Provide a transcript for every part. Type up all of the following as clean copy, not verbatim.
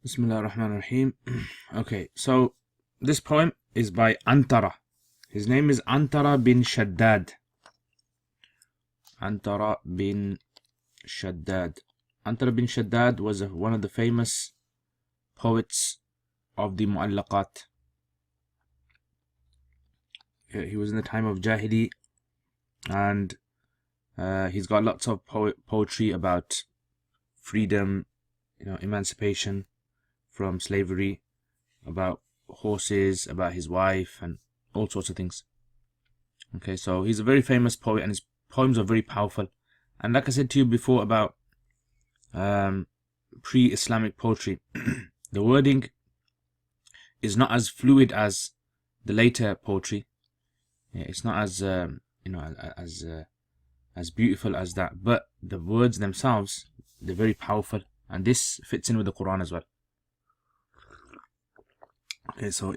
Bismillah ar-Rahman ar-Rahim. Okay, so this poem is by Antara. His name is Antara bin Shaddad. Antara bin Shaddad. Antara bin Shaddad was one of the famous poets of the Mu'allaqat. He was in the time of Jahili, and he's got lots of poetry about freedom, emancipation from slavery, about horses, about his wife, and all sorts of things. Okay, so he's a very famous poet, and his poems are very powerful. And like I said to you before about pre-Islamic poetry, the wording is not as fluid as the later poetry. It's not as as beautiful as that, but the words themselves, they're very powerful, and this fits in with the Quran as well. Okay, so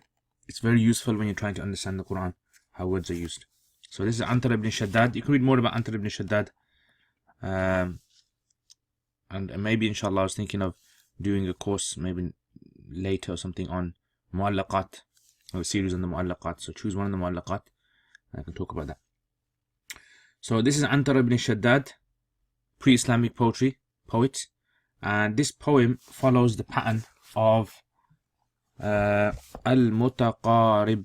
it's very useful when you're trying to understand the Quran, how words are used. So this is Antara ibn Shaddad. You can read more about Antara ibn Shaddad. And maybe inshallah I was thinking of doing a course maybe later or something on Mu'allaqat, or a series on the Mu'allaqat. So choose one of the Mu'allaqat and I can talk about that. So this is Antara ibn Shaddad, pre-Islamic poet. And this poem follows the pattern of Al-Mutaqarib.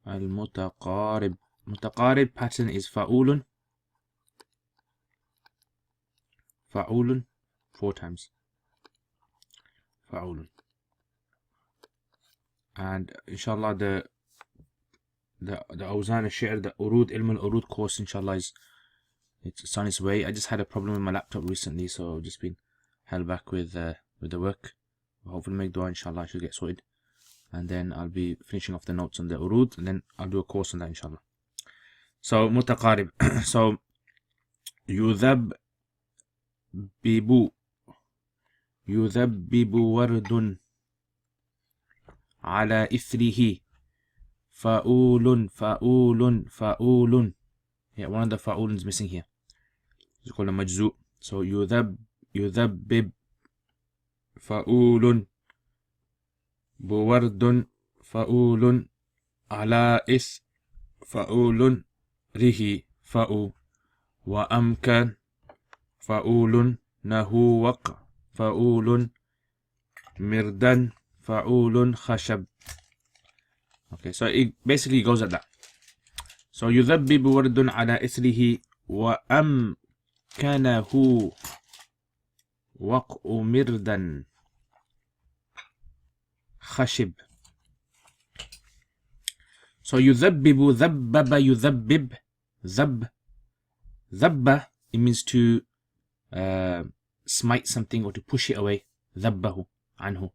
Al-Mutaqarib. Mutaqarib pattern is Fa'ulun. Fa'ulun 4 times. Fa'ulun. And inshallah the Awzan al-Shi'r, the Urud, Ilm al-Urud course, inshallah it's on its way. I just had a problem with my laptop recently, so I've just been held back with the work. Hopefully make dua, inshallah I should get sorted. And then I'll be finishing off the notes on the Urud, and then I'll do a course on that, inshallah. So Mutaqarib. So Yudhabbibu wardun ala ithrihi fa'ulun. Yeah, one of the fa'ulun is missing here. It's called a majzu. So yudhabbib fa'ulun buwardun fa'ulun ala is fa'ulun rihi fa'u wa amkan fa'ulun nahuwaq fa'ulun mirdan fa'ulun khashab. Okay, so it basically goes like that. So yudhabbibu wardun ala ithrihi wa amkanahu waq'u mirdan khashib. So yudhabbibu, dhabbaba yudhabbib, dhabba, it means to smite something or to push it away. Dhabbahu anhu.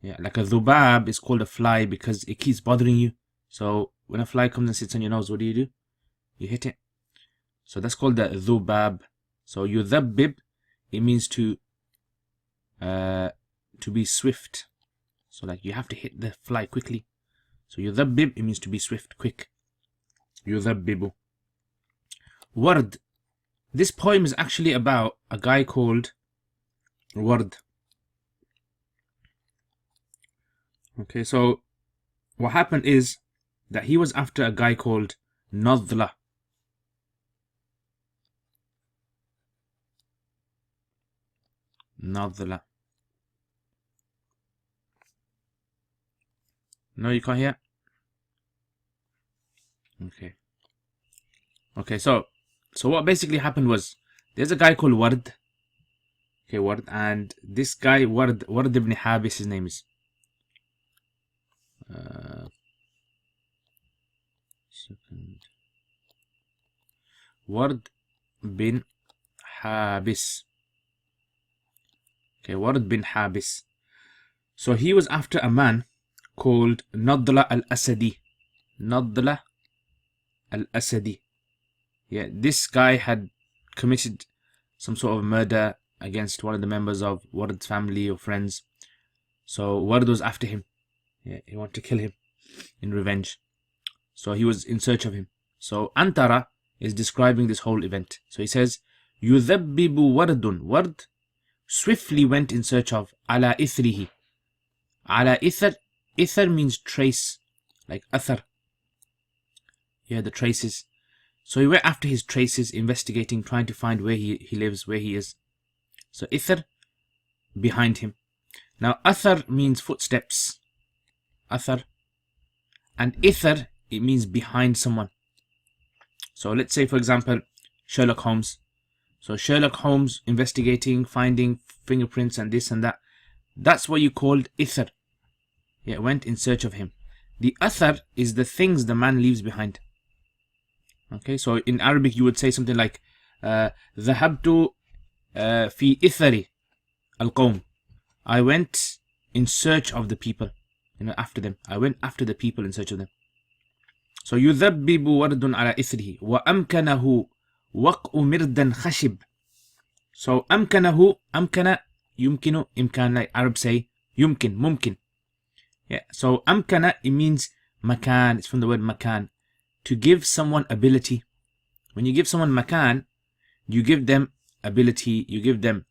Yeah, like a dhubab is called a fly because it keeps bothering you. So when a fly comes and sits on your nose, what do? You hit it. So that's called the dhubab. So yudhabbib, it means to be swift. So like you have to hit the fly quickly. So yudhabbib, it means to be swift, quick. Yudhabbibu. Ward. This poem is actually about a guy called Ward. Okay, so what happened is that he was after a guy called Nadla. Nadla. No, you can't hear? Okay, so what basically happened was there's a guy called Ward. Okay, Ward, and this guy Ward ibn Habis, his name is. Ward bin Habis. Okay, Ward bin Habis. So he was after a man called Nadla al-Asadi. Nadla al-Asadi. Yeah, this guy had committed some sort of murder against one of the members of Ward's family or friends. So Ward was after him. Yeah, he wanted to kill him in revenge. So he was in search of him. So Antara is describing this whole event. So he says, Yudhabbibu wardun. Ward swiftly went in search of, ala ithrihi. Ala ithar, ithar means trace, like athar. Yeah, the traces. So he went after his traces, investigating, trying to find where he lives, where he is. So ithar, behind him. Now athar means footsteps. Athar. And ithar, it means behind someone. So let's say, for example, Sherlock Holmes. So Sherlock Holmes investigating, finding fingerprints and this and that. That's what you called ithar. Yeah, went in search of him. The athar is the things the man leaves behind. Okay, so in Arabic you would say something like ذهبت في إثر القوم. I went in search of the people, after them. I went after the people in search of them. So يذبب ورد على إثره وأمكنه وقع مردا خشب. So أمكنه, أمكن يمكن, إمكان, like Arabs say يمكن, ممكن. Yeah, so أمكن, it means makan. It's from the word makan, to give someone ability. When you give someone makan, you give them ability, you give them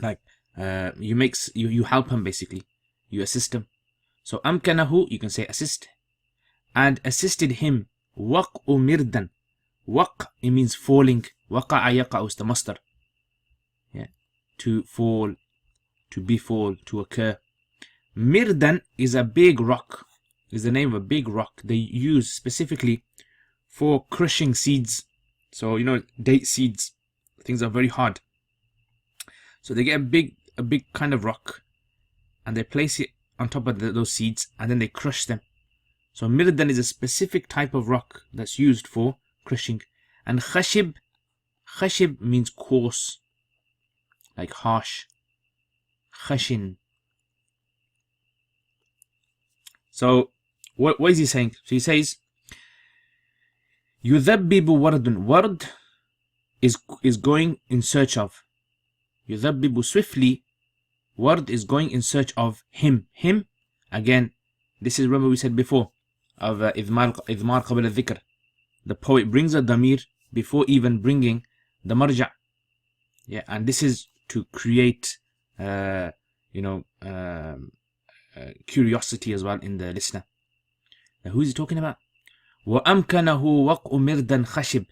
like you help him, basically you assist him. So amkanahu, you can say assist, and assisted him. Waq'u mirdan. Waq', it means falling. Waqa'a yaqa'u is the masdar. Yeah, to fall, to befall, to occur. Mirdan is a big rock, is the name of a big rock they use specifically for crushing seeds. So date seeds, things are very hard. So they get a big kind of rock, and they place it on top of those seeds, and then they crush them. So mirdan is a specific type of rock that's used for crushing. And khashib means coarse, like harsh. Khashin. So what is he saying? So he says يذبب ورد. Ward is going in search of. يذبب, swiftly. Ward is going in search of him. Him, again, this is, remember we said before, of إضمار قبل الذكر. The poet brings a damir before even bringing the marja'. Yeah, and this is to create curiosity as well in the listener. Now who is he talking about? وَأَمْكَنَهُ وَقْعُ مِرْدًا خَشِبٍ.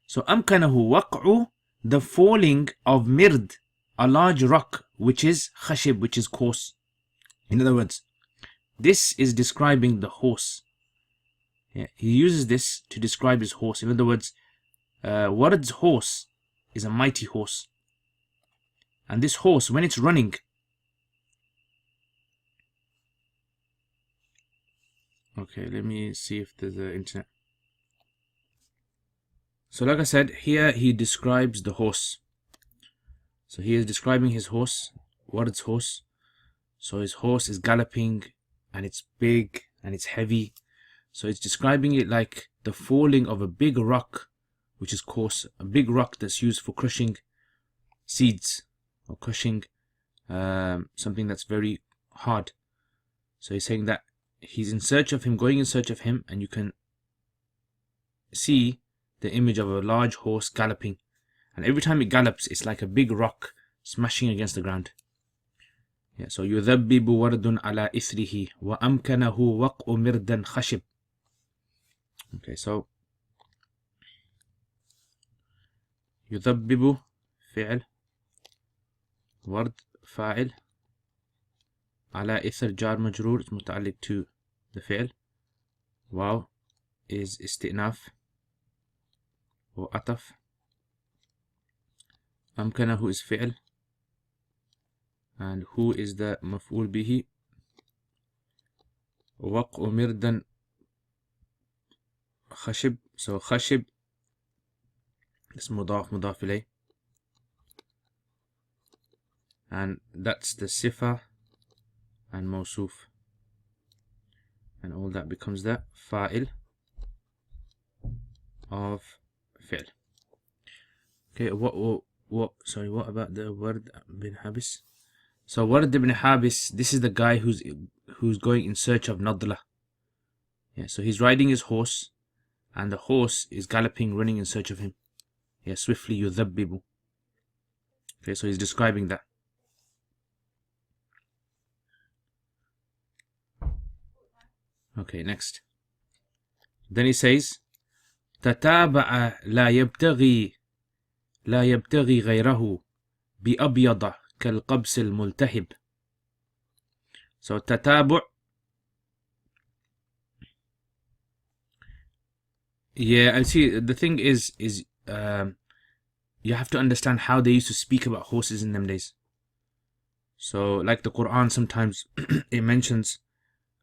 So أَمْكَنَهُ وَقْعُ, the falling of mird, a large rock, which is khashib, which is coarse. In other words, this is describing the horse. Yeah, he uses this to describe his horse. In other words, Ward's horse is a mighty horse. And this horse, when it's running, okay, let me see if there's an internet. So like I said, here he describes the horse. So he is describing his horse, Ward's horse. So his horse is galloping, and it's big, and it's heavy. So it's describing it like the falling of a big rock, which is coarse, a big rock that's used for crushing seeds, or crushing something that's very hard. So he's saying that he's in search of him, going in search of him, and you can see the image of a large horse galloping. And every time it gallops, it's like a big rock smashing against the ground. Yeah, so يذبب ورد على إثره وأمكنه وقع مردا خشب. Okay, so يذبب فعل, ورد فاعل, على إثر جار مجرور, it's متعلق to the فعل. واو is استئناف وعطف. أمكنه is فعل, and who is the مفعول به. وقع مردا خشب, so خشب is مضاف مضاف إليه, and that's the sifa and موصوف, and all that becomes the fa'il of fi'l. Okay, what about the Ward bin Habis? So Ward ibn Habis, this is the guy who's going in search of Nadla. Yeah, so he's riding his horse, and the horse is galloping, running in search of him. Yeah, swiftly يذبب. Okay, so he's describing that. Okay, next. Then he says, تتابع لا يبتغي غيره بأبيض كالقبس الملتهب. So تتابع, yeah, and see, the thing is you have to understand how they used to speak about horses in them days. So like the Quran, sometimes it mentions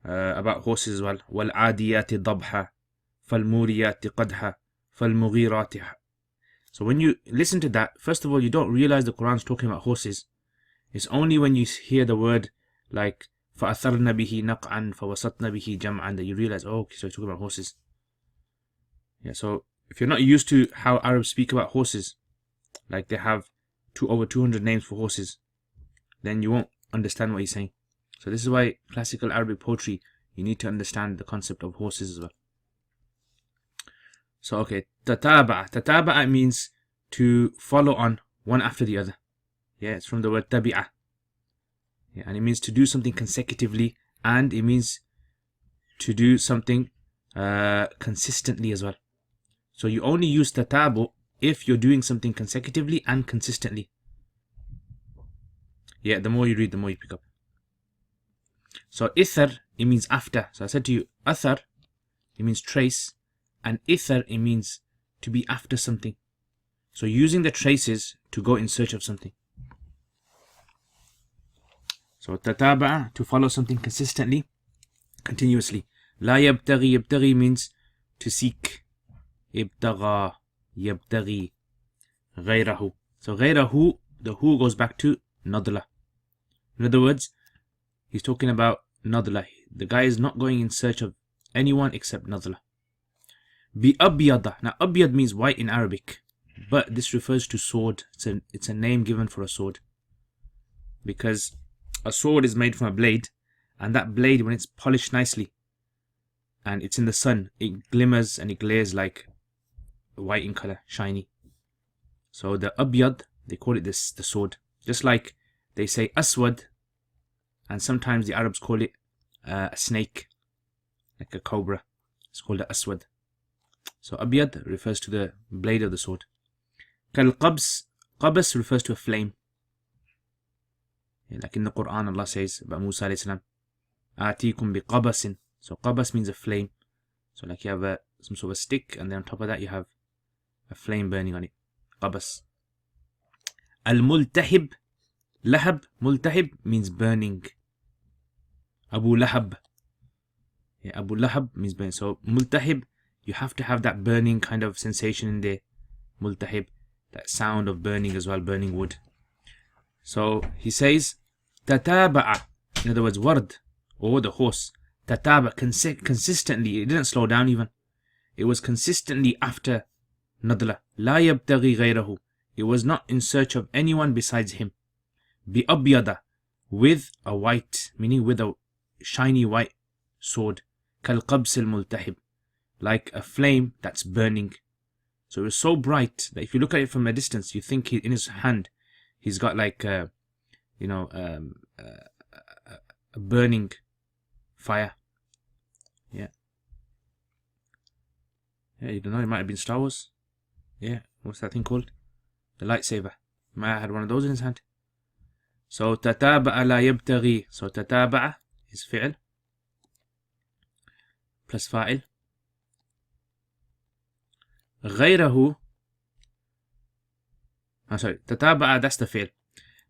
about horses as well. وَالْعَادِيَاتِ ضَبْحًا فَالْمُورِيَاتِ قَدْحًا فَالْمُغِيرَاتِ. So when you listen to that, first of all, you don't realize the Quran's talking about horses. It's only when you hear the word like فَأَثَرْنَ بِهِ نَقْعًا فَوَسَطْنَ بِهِ جَمْعًا that you realize, oh, okay, so it's talking about horses. Yeah, so if you're not used to how Arabs speak about horses, like they have over 200 names for horses, then you won't understand what he's saying. So this is why classical Arabic poetry, you need to understand the concept of horses as well. So okay, tataba'a means to follow on one after the other. Yeah, it's from the word tabi'a. Yeah, and it means to do something consecutively, and it means to do something consistently as well. So you only use tatabu if you're doing something consecutively and consistently. Yeah, the more you read, the more you pick up. So ithar, it means after. So I said to you, athar, it means trace, and ithar, it means to be after something. So using the traces to go in search of something. So tataba'a, to follow something consistently, continuously. La yabtaghi, yabtaghi means to seek. Ibtagha, yabtaghi, ghayrahu. So ghayrahu, the hu goes back to nadla. In other words, he's talking about nadla. The guy is not going in search of anyone except nadla. Bi abyada. Now abyad means white in Arabic, but this refers to sword. It's a name given for a sword, because a sword is made from a blade, and that blade, when it's polished nicely and it's in the sun, it glimmers and it glares like white in color, shiny. So the abyad, they call it this, the sword. Just like they say aswad, and sometimes the Arabs call it a snake, like a cobra. It's called the aswad. So abyad refers to the blade of the sword. Kal qabs, qabas refers to a flame. Like in the Quran, Allah says about Musa alayhi salam, Atikum bi qabasin. So qabas means a flame. So like you have some sort of a stick, and then on top of that you have a flame burning on it. Qabas. Al-multahib. Lahab, multahib means burning. Abu Lahab. Yeah, Abu Lahab means burning. So multahib, you have to have that burning kind of sensation in there. Multahib, that sound of burning as well, burning wood. So he says, tataba'a, in other words, ward, or the horse. Tataba, consistently, it didn't slow down even. It was consistently after nadla. La yabtaghi ghayrahu. It was not in search of anyone besides him. Bi abyada, with a white, meaning with a shiny white sword. Kal qabs al multahib, like a flame that's burning. So it was so bright that if you look at it from a distance, you think in his hand he's got like a burning fire. Yeah, you don't know, it might have been Star Wars. Yeah, what's that thing called? The lightsaber. He might have had one of those in his hand. So tataba'a la yabtaghi. So tataba'a is fi'l plus fa'il. غيره, I'm sorry, tataba'a, that's the fi'l.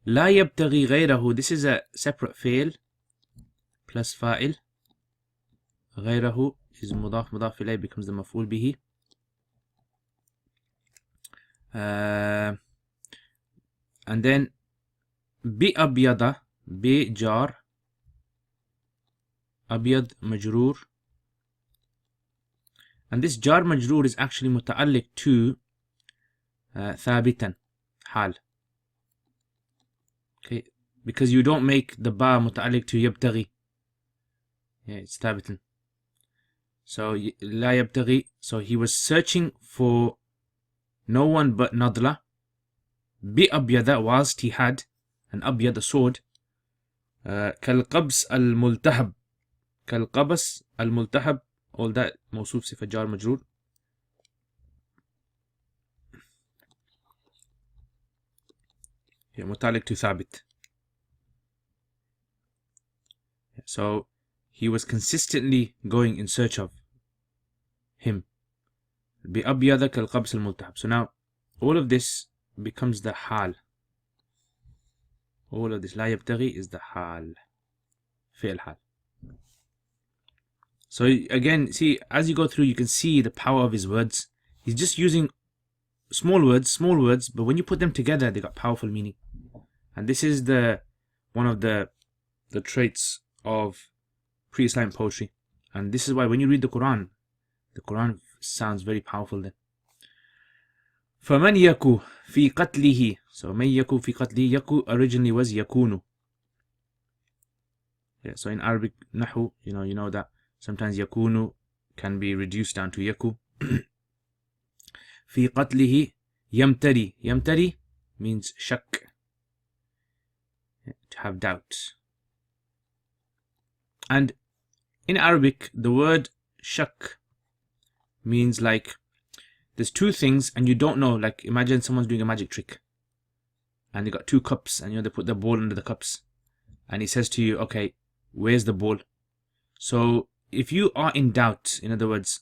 La yabtaghi غيره, this is a separate fi'l plus fa'il. غيره is mudaf ilayh, becomes the maf'ul bihi. And then bi abyada, bi jar, abyad majroor. And this jar majroor is actually muta'alliq to thabitan, hal. Okay, because you don't make the ba muta'alliq to yabtaghi. Yeah, it's thabitan. So la yabtaghi, so he was searching for no one but nadla. Bi abyada, whilst he had an abyad, a sword. Kal qabs al multahab, كالقبس الملتحب, all that موصوف صفة جار مجرور. متعلق to ثابت. So he was consistently going in search of him. بأبيض كالقبس الملتحب. So now all of this becomes the حال. All of this لا يبتغي is the حال. فعل حال. So again, see, as you go through, you can see the power of his words. He's just using small words, but when you put them together, they got powerful meaning. And this is one of the traits of pre-Islamic poetry. And this is why when you read the Quran sounds very powerful then. فَمَنْ يَكُ فِي قَتْلِهِ. So مَنْ يَكُ فِي قَتْلِهِ, yaku originally was yakunu. Yeah, so in Arabic Nahu, you know that sometimes yakunu can be reduced down to yaku. في قتله يمتري. يمتري means shak, to have doubt. And in Arabic, the word shak means like there's two things and you don't know. Like imagine someone's doing a magic trick and they got two cups and they put the ball under the cups and he says to you, okay, where's the ball? So if you are in doubt, in other words,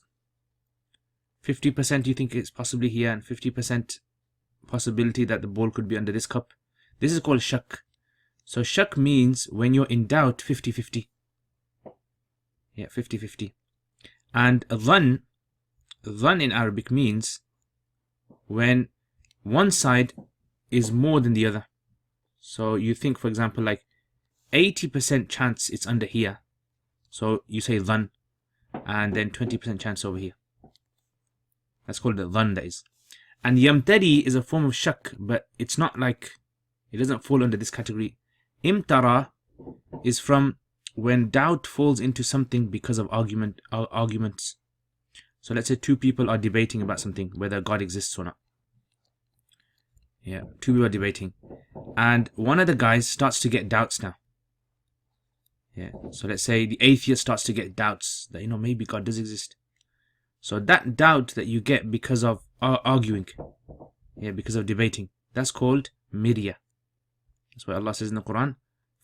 50% you think it's possibly here and 50% possibility that the ball could be under this cup, this is called shak. So shak means when you're in doubt, 50-50. Yeah, 50-50. And dhann in Arabic means when one side is more than the other. So you think, for example, like 80% chance it's under here. So you say dhann, and then 20% chance over here. That's called the dhann, that is. And yamtari is a form of shak, but it's not like, it doesn't fall under this category. Imtara is from when doubt falls into something because of arguments. So let's say two people are debating about something, whether God exists or not. Yeah, two people are debating. And one of the guys starts to get doubts now. Yeah, so let's say the atheist starts to get doubts that, maybe God does exist. So that doubt that you get because of arguing, because of debating, that's called mirya. That's why Allah says in the Quran,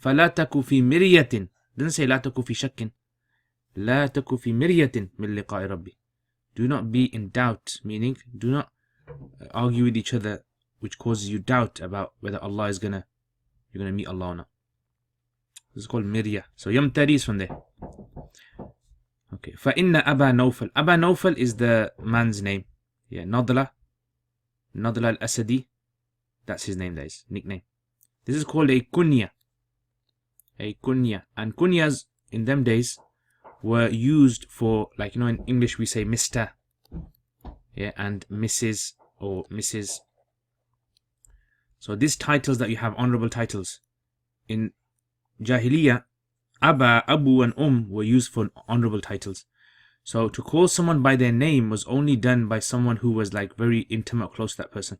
فَلَا تَكُ فِي مِرْيَةٍ. Doesn't say لَا تَكُ فِي شَكٍ. لَا تَكُ فِي مِرْيَةٍ مِنْ لِقَاءِ رَبِّ. Do not be in doubt, meaning do not argue with each other, which causes you doubt about whether you're gonna meet Allah or not. This is called mirya. So yamtari is from there. Okay. فَإِنَّ أَبَا نَوْفَلْ. Aba Nawfal is the man's name. Yeah, Nadla al-Asadi. That's his name, that is, nickname. This is called a kunya. A kunya. And kunyas in them days were used for, like, in English we say Mr. Yeah, and Mrs. or Mrs. So these titles that you have, honorable titles, in Jahiliyyah, Abba, Abu and were used for honorable titles. So to call someone by their name was only done by someone who was like very intimate, close to that person.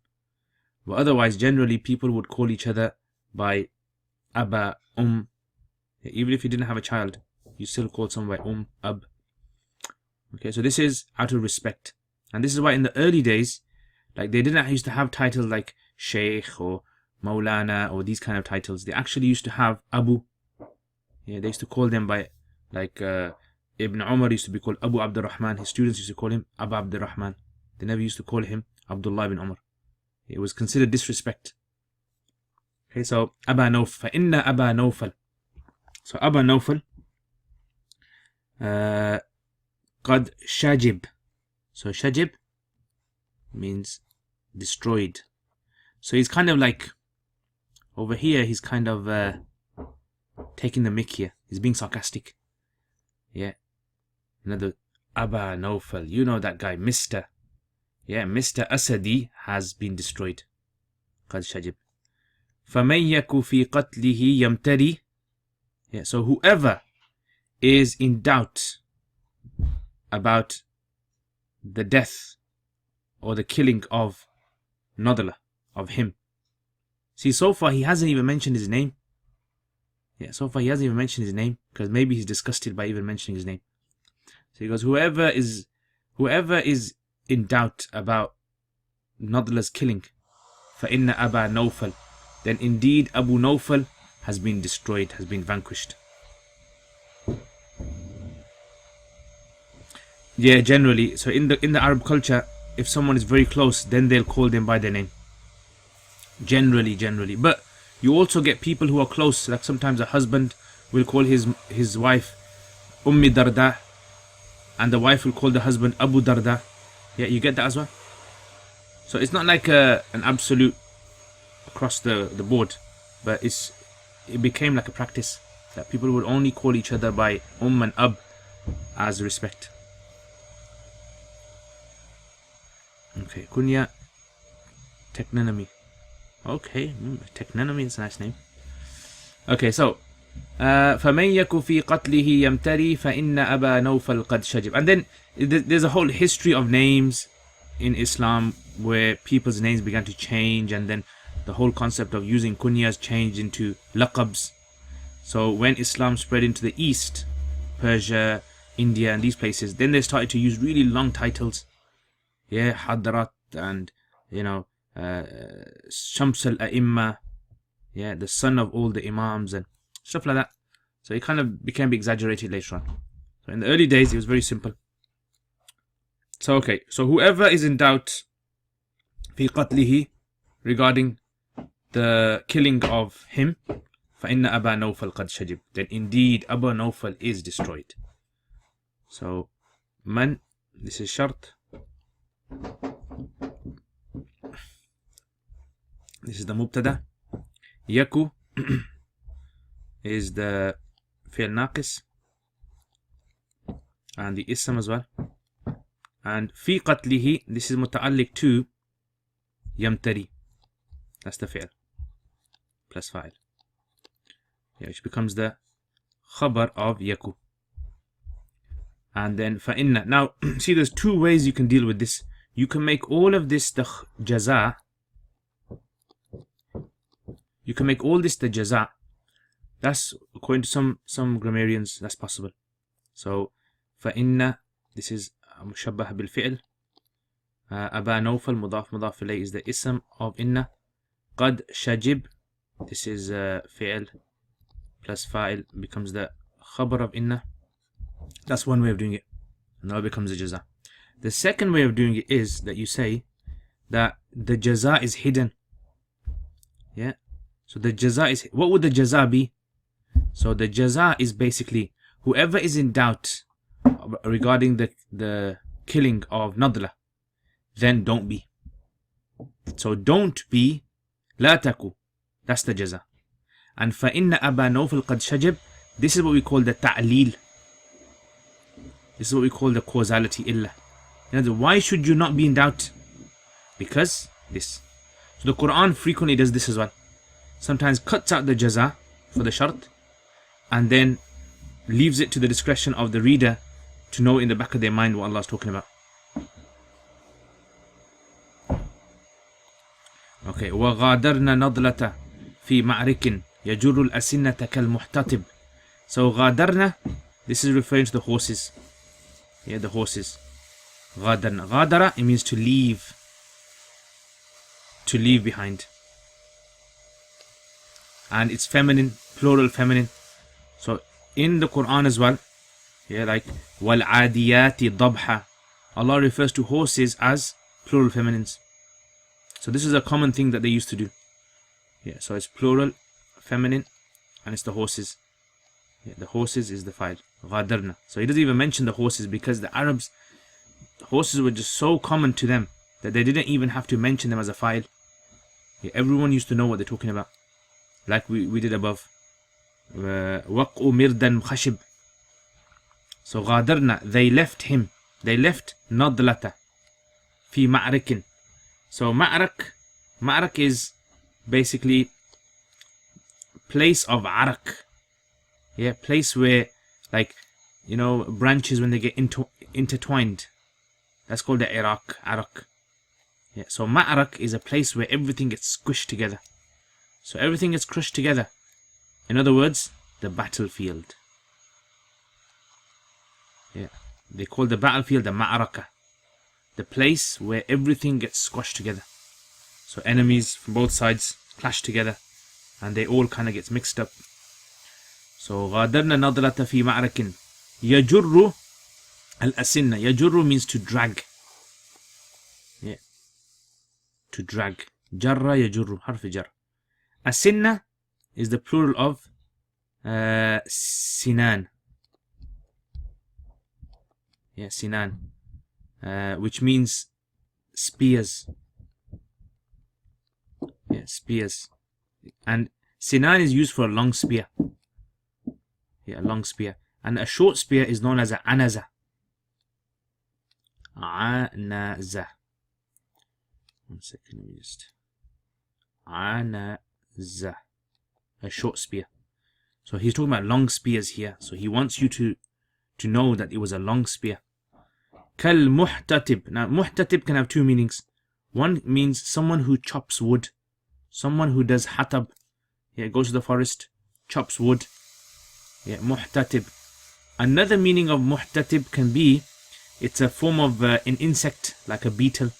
But otherwise, generally, people would call each other by Abba, Even if you didn't have a child, you still called someone by Ab. Okay, so this is out of respect. And this is why in the early days, like they didn't used to have titles like Sheikh or Maulana or these kind of titles. They actually used to have Abu. Yeah, they used to call them by, like Ibn Umar used to be called Abu Abdurrahman. His students used to call him Abu Abdurrahman. They never used to call him Abdullah ibn Umar. It was considered disrespect. Okay, so Aba Nawfal. فَإِنَّ أَبَا نَوْفَلْ. So Aba Nawfal, قَدْ شَجِب. So Shajib means destroyed. So he's kind of like, over here, he's kind of taking the mick here. He's being sarcastic. Yeah. Another Aba Nawfal. You know that guy, Mr. Yeah, Mr. Asadi has been destroyed. قَدْ شَجِب. فَمَنْ يَكُ فِي قَتْلِهِ يَمْتَرِي. Yeah, so whoever is in doubt about the death or the killing of Nadla, of him. See, so far he hasn't even mentioned his name. Yeah, so far he hasn't even mentioned his name, because maybe he's disgusted by even mentioning his name. So he goes, whoever is in doubt about Nadla's killing, فَإِنَّ أَبَا نَوْفَلْ, then indeed Abu Nawfal has been destroyed, has been vanquished. Yeah, generally. So in the Arab culture, if someone is very close, then they'll call them by their name. Generally. But you also get people who are close, like sometimes a husband will call his wife Ummi Darda, and the wife will call the husband Abu Darda. Yeah, you get that as well. So it's not like an absolute across the board, but it became like a practice that people would only call each other by and Ab as respect. Okay, Kunya Technonomy. Okay, Technonomy is a nice name. Okay, so فَمَنْ يَكُ فِي قَتْلِهِ يَمْتَرِي فَإِنَّ أَبَا نَوْفَلْ قَدْ شَجِبْ. And then there's a whole history of names in Islam where people's names began to change, and then the whole concept of using kunyas changed into laqabs. So when Islam spread into the East, Persia, India and these places, then they started to use really long titles. Yeah, Hadrat, and Shams al-A'imma, yeah, the son of all the Imams and stuff like that. So it kind of became exaggerated later on. So in the early days it was very simple. So okay, so whoever is in doubt fi qatlihi, regarding the killing of him, فَإِنَّ أَبَا نَوْفَلْ قَدْ شَجِبْ, then indeed Abu Nawfal is destroyed. So man, this is shart. This is the mubtada. Yaku is the fi'l naqis, and the ism as well. And fi qatlihi, this is muta'alliq to yamtari. That's the fi'l plus fa'il. Yeah, which becomes the khabar of yaku. And then fa'inna. Now, see, there's two ways you can deal with this. You can make all of this the jaza. You can make all this the jaza. That's, according to some grammarians, that's possible. So, fa'inna, this is mushabbah bil fi'l. Aba Nawfal, mudaf ilayh, is the ism of inna. Qad shajib, this is fi'l plus fa'il, becomes the khabar of inna. That's one way of doing it. Now it becomes a jaza. The second way of doing it is that you say that the jaza is hidden. Yeah. So the jaza is, what would the jaza be? So the jaza is basically whoever is in doubt regarding the killing of Nadla, then don't be. So don't be, la taku. That's the jaza. And فَإِنَّ أَبَا نَوْفَلْ قَدْ شَجِبْ, this is what we call the ta'leel. This is what we call the causality illa. Why should you not be in doubt? Because this. So the Quran frequently does this as well. Sometimes cuts out the jaza for the shart, and then leaves it to the discretion of the reader to know in the back of their mind what Allah is talking about. Okay. وَغَادَرْنَا نَضْلَةَ فِي مَعْرِكٍ يَجُرُّ الْأَسِنَّةَ كَالْمُحْتَطِبِ. So غَادَرْنَا, this is referring to the horses. Yeah, the horses. غَادَرْنَا. غَادَرَ, it means to leave. To leave behind. And it's feminine, plural feminine. So in the Quran as well, yeah, like وَالْعَادِيَاتِ ضَبْحًا, Allah refers to horses as plural feminines. So this is a common thing that they used to do. Yeah, so it's plural feminine, and it's the horses. Yeah, the horses is the file. غَادَرْنَا. So he doesn't even mention the horses, because the Arabs, horses were just so common to them that they didn't even have to mention them as a file. Yeah, everyone used to know what they're talking about. Like we did above. وَقْءُ مِرْدًا خَشِبْ. So غَادَرْنَا, they left him. They left نَضْلَةَ فِي مَعْرِكٍ. So ma'rak is basically place of arak. Yeah, place where, like, branches when they get intertwined. That's called the arak. Yeah, so ma'rak is a place where everything gets squished together. So everything gets crushed together. In other words, the battlefield. Yeah, they call the battlefield the ma'araka, the place where everything gets squashed together. So enemies from both sides clash together, and they all kind of gets mixed up. So غادرنا نضلة في معرك يجر الأسنة. يجر means to drag. Yeah, to drag. جر يجر حرف جر. أسنة is the plural of sinan. Yeah, sinan, which means spears. Yeah, spears. And sinan is used for a long spear. Yeah, a long spear. And a short spear is known as a anaza. Anaza. One second, let me just. Anaza. A short spear. So he's talking about long spears here. So he wants you to know that it was a long spear. Kal muhtatib. Now, muhtatib can have two meanings. One means someone who chops wood. Someone who does hatab. Yeah, goes to the forest, chops wood. Yeah, muhtatib. Another meaning of muhtatib can be, it's a form of an insect, like a beetle.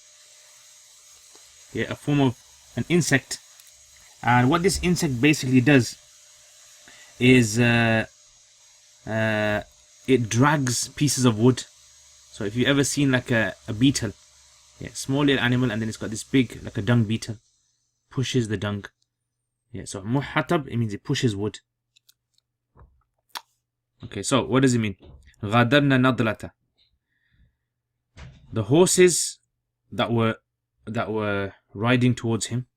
Yeah, a form of an insect. And what this insect basically does is it drags pieces of wood. So if you've ever seen like a beetle, yeah, small little animal, and then it's got this big, like a dung beetle, pushes the dung. Yeah, so muhatab, it means it pushes wood. Okay, so what does it mean? غادرنا نضلة. The horses that were riding towards him,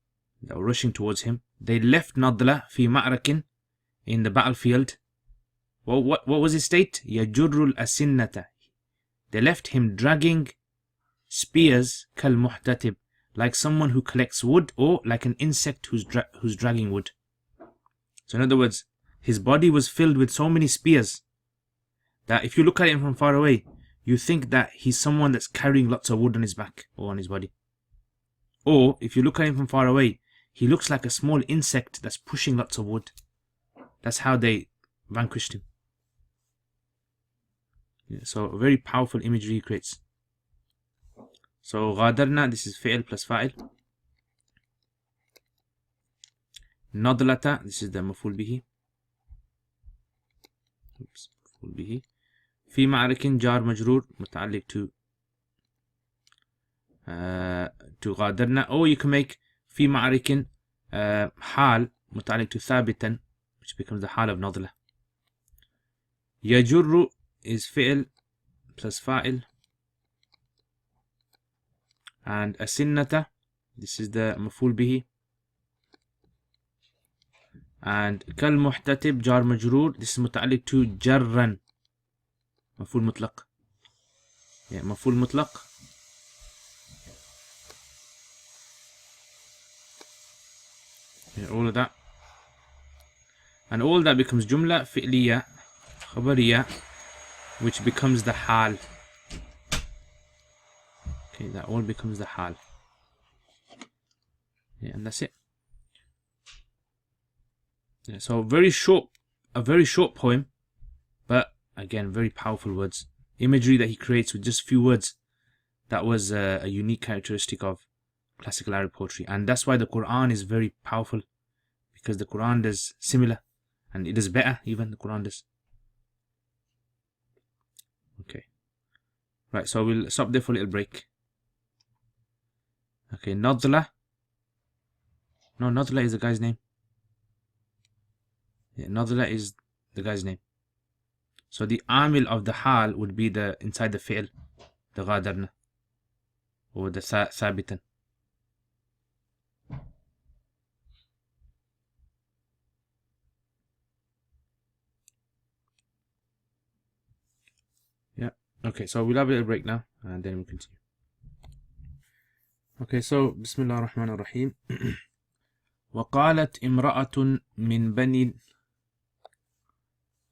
that were rushing towards him, they left Nadla fi ma'rakin, in the battlefield. Well, what was his state? يجر الأسنة. They left him dragging spears, kal muhtatib, like someone who collects wood, or like an insect who's dragging wood. So in other words, his body was filled with so many spears that if you look at him from far away, you think that he's someone that's carrying lots of wood on his back or on his body. Or if you look at him from far away, he looks like a small insect that's pushing lots of wood. That's how they vanquished him. Yeah, so a very powerful imagery he creates. So غادرنا, this is fi'l plus fa'il. نضلة, this is the مفعول به. Oops, مفعول به. في معرك جار مجرور متعلق to غادرنا. Or you can make في معرك حال متعلق to ثابتا, which becomes the حال of نضلة. يجر is fi'l plus fa'il. And أسنة, this is the مفعول به. And كالمحتتب جار مجرور, this is متعلق to جرا, مفعول مطلق. Yeah, مفعول مطلق. Yeah, all of that. And all that becomes جملة فعلية خبرية, which becomes the حال. Okay, that all becomes the حال. Yeah, and that's it. Yeah, so a very short poem, but again, very powerful words. Imagery that he creates with just few words. That was a unique characteristic of classical Arabic poetry. And that's why the Quran is very powerful, because the Quran does similar, and it does better even, the Quran does. Okay. Right, so we'll stop there for a little break. Okay, Nadla. No, Nadla is the guy's name. Yeah, Nadla is the guy's name. So the amil of the hal would be the inside the fi'l, the غادرنا, or the ثابتا. Yeah. Okay, so we'll have a little break now, and then we'll continue. Okay, so Bismillah ar-Rahman ar-Rahim. وقالت امرأة من بني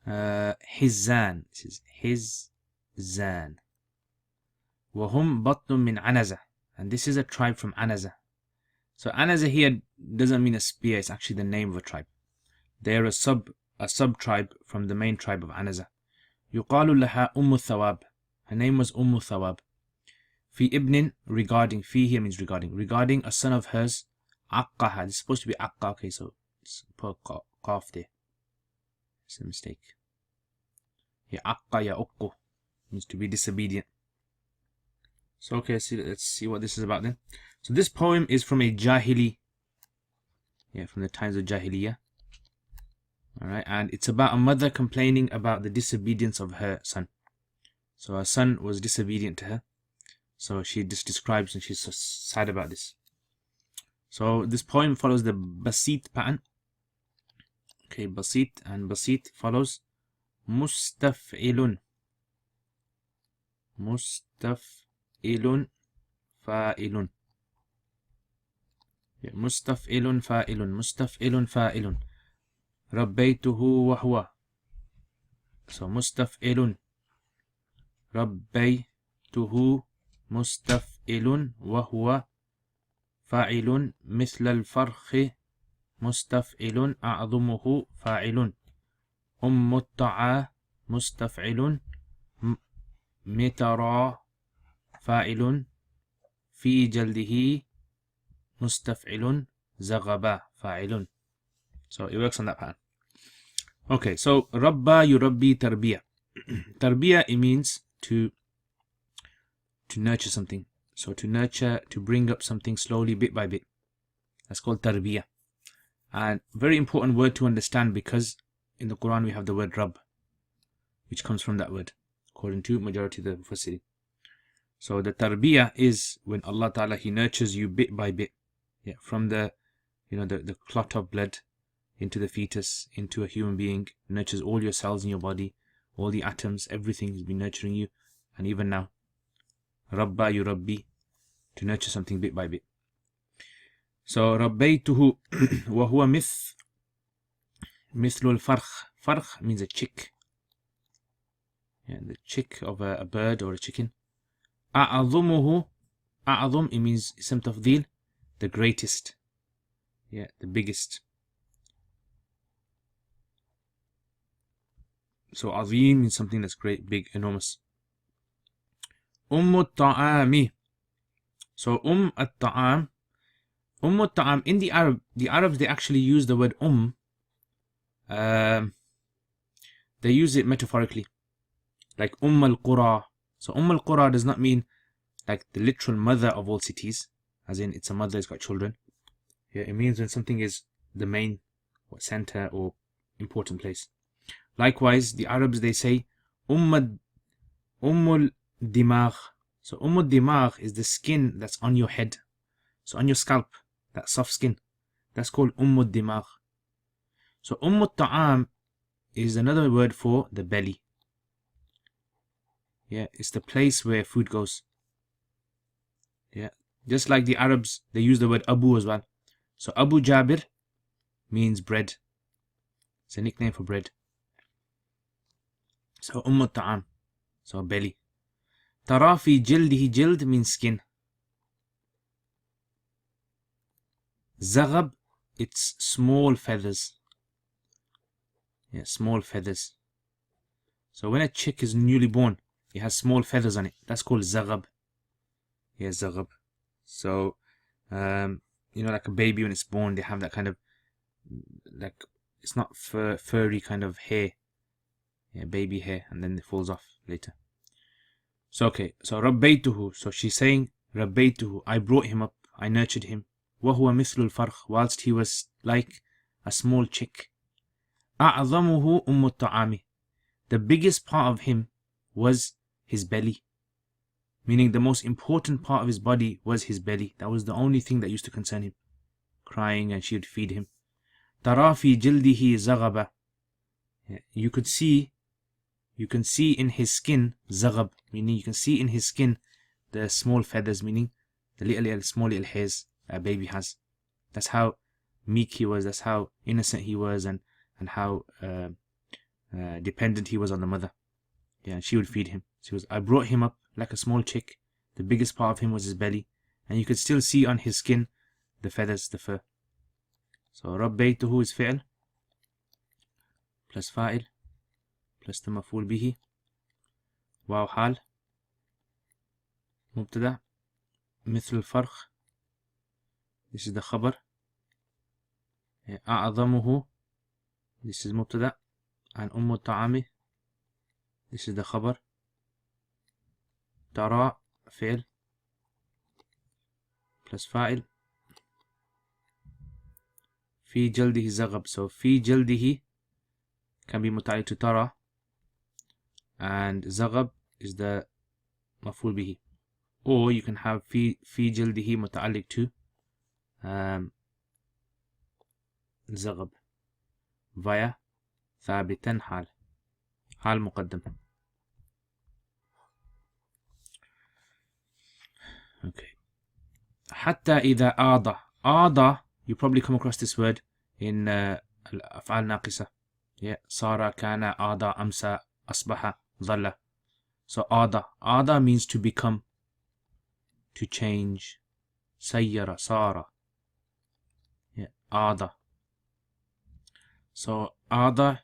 حزان. This is حزان. وهم بطن من عنزة. And this is a tribe from Anaza. So Anaza here doesn't mean a spear, it's actually the name of a tribe. They're a a sub-tribe from the main tribe of Anaza. يقال لها الثواب. Her name was الثواب. في ابن, regarding, في here means regarding a son of hers, عقها. This is supposed to be عقا, okay, so put a qaf there. It's a mistake. Yeah, عقا يعق means to be disobedient. So okay, let's see what this is about then. So this poem is from a Jahili, from the times of Jahiliyyah. Alright, and it's about a mother complaining about the disobedience of her son. So her son was disobedient to her. So she just describes and she's so sad about this. So this poem follows the Basit pattern. Okay, Basit, and Basit follows Mustaf'ilun. Mustaf'ilun fa'ilun. Mustaf'ilun fa'ilun. Mustaf'ilun fa'ilun. Rabbaytuhu wa huwa. So Mustaf'ilun. Rabbaytuhu مستفعل وهو فاعل مثل الفرخ مستفعل أعظمه فاعل الطعام مستفعل مترى فاعل في جلده مستفعل زغبا فاعل. So it works on that pattern. Okay, so ربى يربي تربية. تربية, it means to nurture something. So to nurture, to bring up something slowly, bit by bit. That's called tarbiyah. And very important word to understand, because in the Quran we have the word Rabb, which comes from that word, according to majority of the Mufassirin. So the tarbiyah is when Allah Ta'ala, He nurtures you bit by bit. From the clot of blood into the fetus, into a human being, nurtures all your cells in your body, all the atoms, everything has been nurturing you, and even now. Rabba yurabbi, to nurture something bit by bit. So Rabbaytuhu wa huwa mithlul farkh. Farkh means a chick. The chick of a bird or a chicken. A'adhumuhu, a'adhum, it means ism tafdhil, the greatest. The biggest. So azim means something that's great, big, enormous. At-ta'ami. So at-ta'am. At-ta'am, in the Arabs they actually use the word they use it metaphorically, like al-qura. So al-qura does not mean like the literal mother of all cities, as in it's a mother that's got children. It means when something is the main center or important place. Likewise, the Arabs, they say Ummul Dimagh. So Ummul Dimagh is the skin that's on your head. So on your scalp, that soft skin. That's called Ummul Dimagh. So Ta'am is another word for the belly. It's the place where food goes. Just like the Arabs, they use the word Abu as well. So Abu Jabir means bread. It's a nickname for bread. So Ta'am, so belly. Tarafi jildihi, jild means skin. Zaghab, it's small feathers. Small feathers. So when a chick is newly born, it has small feathers on it. That's called zaghab. Zaghab. So, like a baby when it's born, they have that kind of, like, it's not furry kind of hair. Baby hair, and then it falls off later. So okay, so Rabbaytuhu. So she's saying Rabbaytuhu, I brought him up, I nurtured him. وَهُوَ مِثْلُ الْفَرْخ, whilst he was like a small chick. أَعْظَمُهُ أُمُّ الطَّعَامِ, the biggest part of him was his belly. Meaning the most important part of his body was his belly. That was the only thing that used to concern him. Crying, and she would feed him. تَرَى فِي جِلْدِهِ زَغَبًا, you can see in his skin zaghab, meaning you can see in his skin the small feathers, meaning the small little hairs a baby has. That's how meek he was, that's how innocent he was, and how dependent he was on the mother. And she would feed him. I brought him up like a small chick. The biggest part of him was his belly, and you could still see on his skin the feathers, the fur. So Rabbaytuhu is fi'l plus fa'il plus the maf'ul bihi. واو حال مبتدأ مثل الفرخ. This is the خبر. أعظمه. This is مبتدأ. عن أم الطعام. This is the خبر. ترى فعل plus فاعل. في جلده زغب. So في جلده can be متعلق to ترى, and زغب is the مفعول به. Or you can have في جلده متعلق to زغب via ثابتا حال مقدم. Okay. حتى إذا آضى, you probably come across this word in الأفعال ناقصة. Yeah. صار كان آضى أمسى أصبح ظل. So آضى means to become, to change. سير صار. Yeah. آضى. So آضى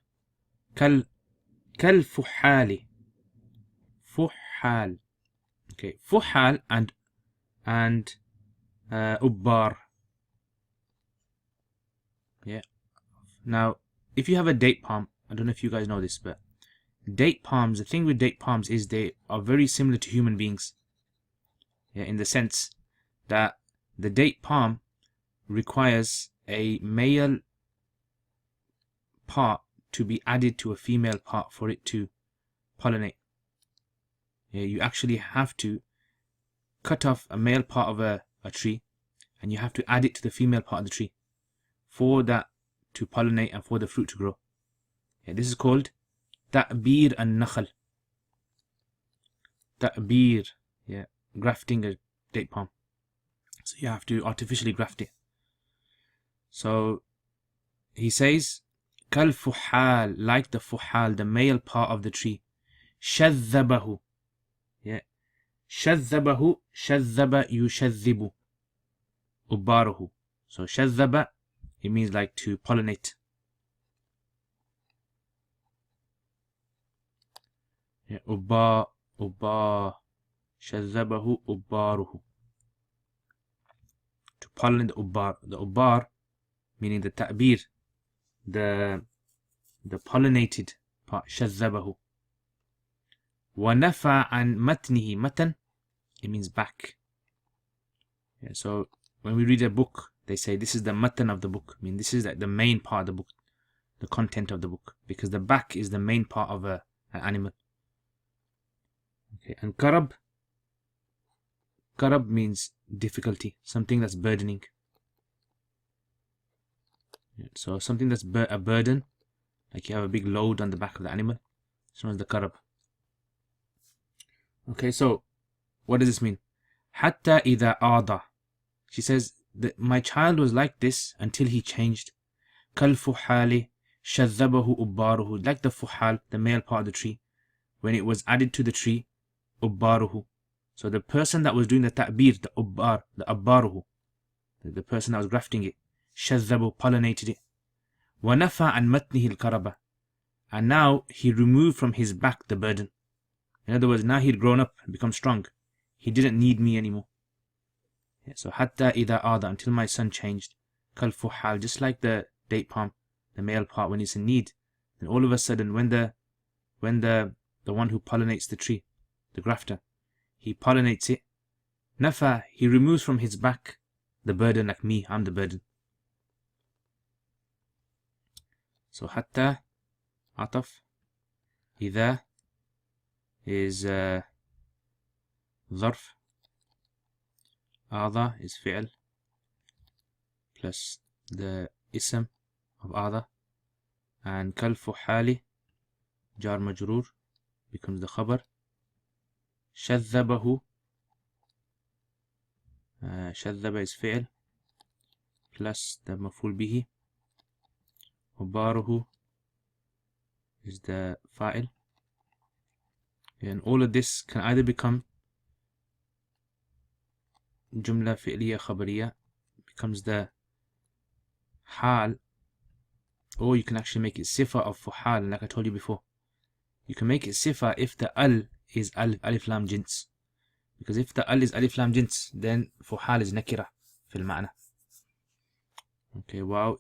كالفحال. فحال. Okay. فحال and أبار. Yeah. Now, if you have a date palm, I don't know if you guys know this, but date palms, the thing with date palms is they are very similar to human beings. Yeah, in the sense that the date palm requires a male part to be added to a female part for it to pollinate. Yeah, you actually have to cut off a male part of a tree, and you have to add it to the female part of the tree for that to pollinate and for the fruit to grow. Yeah, this is called ta'bir an-nakhl. Ta'bir, yeah, grafting a date palm. So you have to artificially graft it. So he says, kal fuhal, like the fuhal, the male part of the tree. Shadhabahu. Yeah. Shadhabahu, shadhaba yushadhibu. Ubaruhu. So shadhaba, it means like to pollinate. Yeah. Ubba. Shadhabahu ubaruhu. To pollinate the ubar. The ubar, meaning the ta'bir, the pollinated part. Shadhabahu. وَنَفَى عَنْ مَتْنِهِ. Matan, it means back. Yeah, so when we read a book, they say this is the matan of the book. I mean, this is like the main part of the book, the content of the book, because the back is the main part of an animal. Okay, and karab means difficulty, something that's burdening. Yeah, so something that's a burden, like you have a big load on the back of the animal, it's known as the karab. Okay, so what does this mean? Hatta idha ada. She says that my child was like this until he changed. Kal fuhali shadhabahu ubbaruhu. Like the fuhal, the male part of the tree, when it was added to the tree, ubbaruhu. So the person that was doing the ta'bir, the abbaruhu, the person that was grafting it, shadhabu, pollinated it. Wa nafa an matnihi al-karaba. And now he removed from his back the burden. In other words, now he'd grown up and become strong. He didn't need me anymore. Yeah, so hatta idha ada, until my son changed. Kal fuhal, just like the date palm, the male part, when it's in need. Then all of a sudden, when the one who pollinates the tree, the grafter, he pollinates it. Nafa, he removes from his back the burden, like me, I'm the burden. So hatta, ataf, idha is ظرف. أعضى is فعل plus the ism of أعضى, and كالفحال جار مجرور becomes the خبر. شذبه, شذب is فعل plus the مفعول به. وباره is the فاعل. And all of this can either become جملة فعلية خبرية, becomes the حال Or you can actually make it sifa of fuhal, like I told you before. You can make it sifa if the al is alif lam jins. Because if the al is alif lam jins, then fuhal is nakira fil ma'na. Okay, waw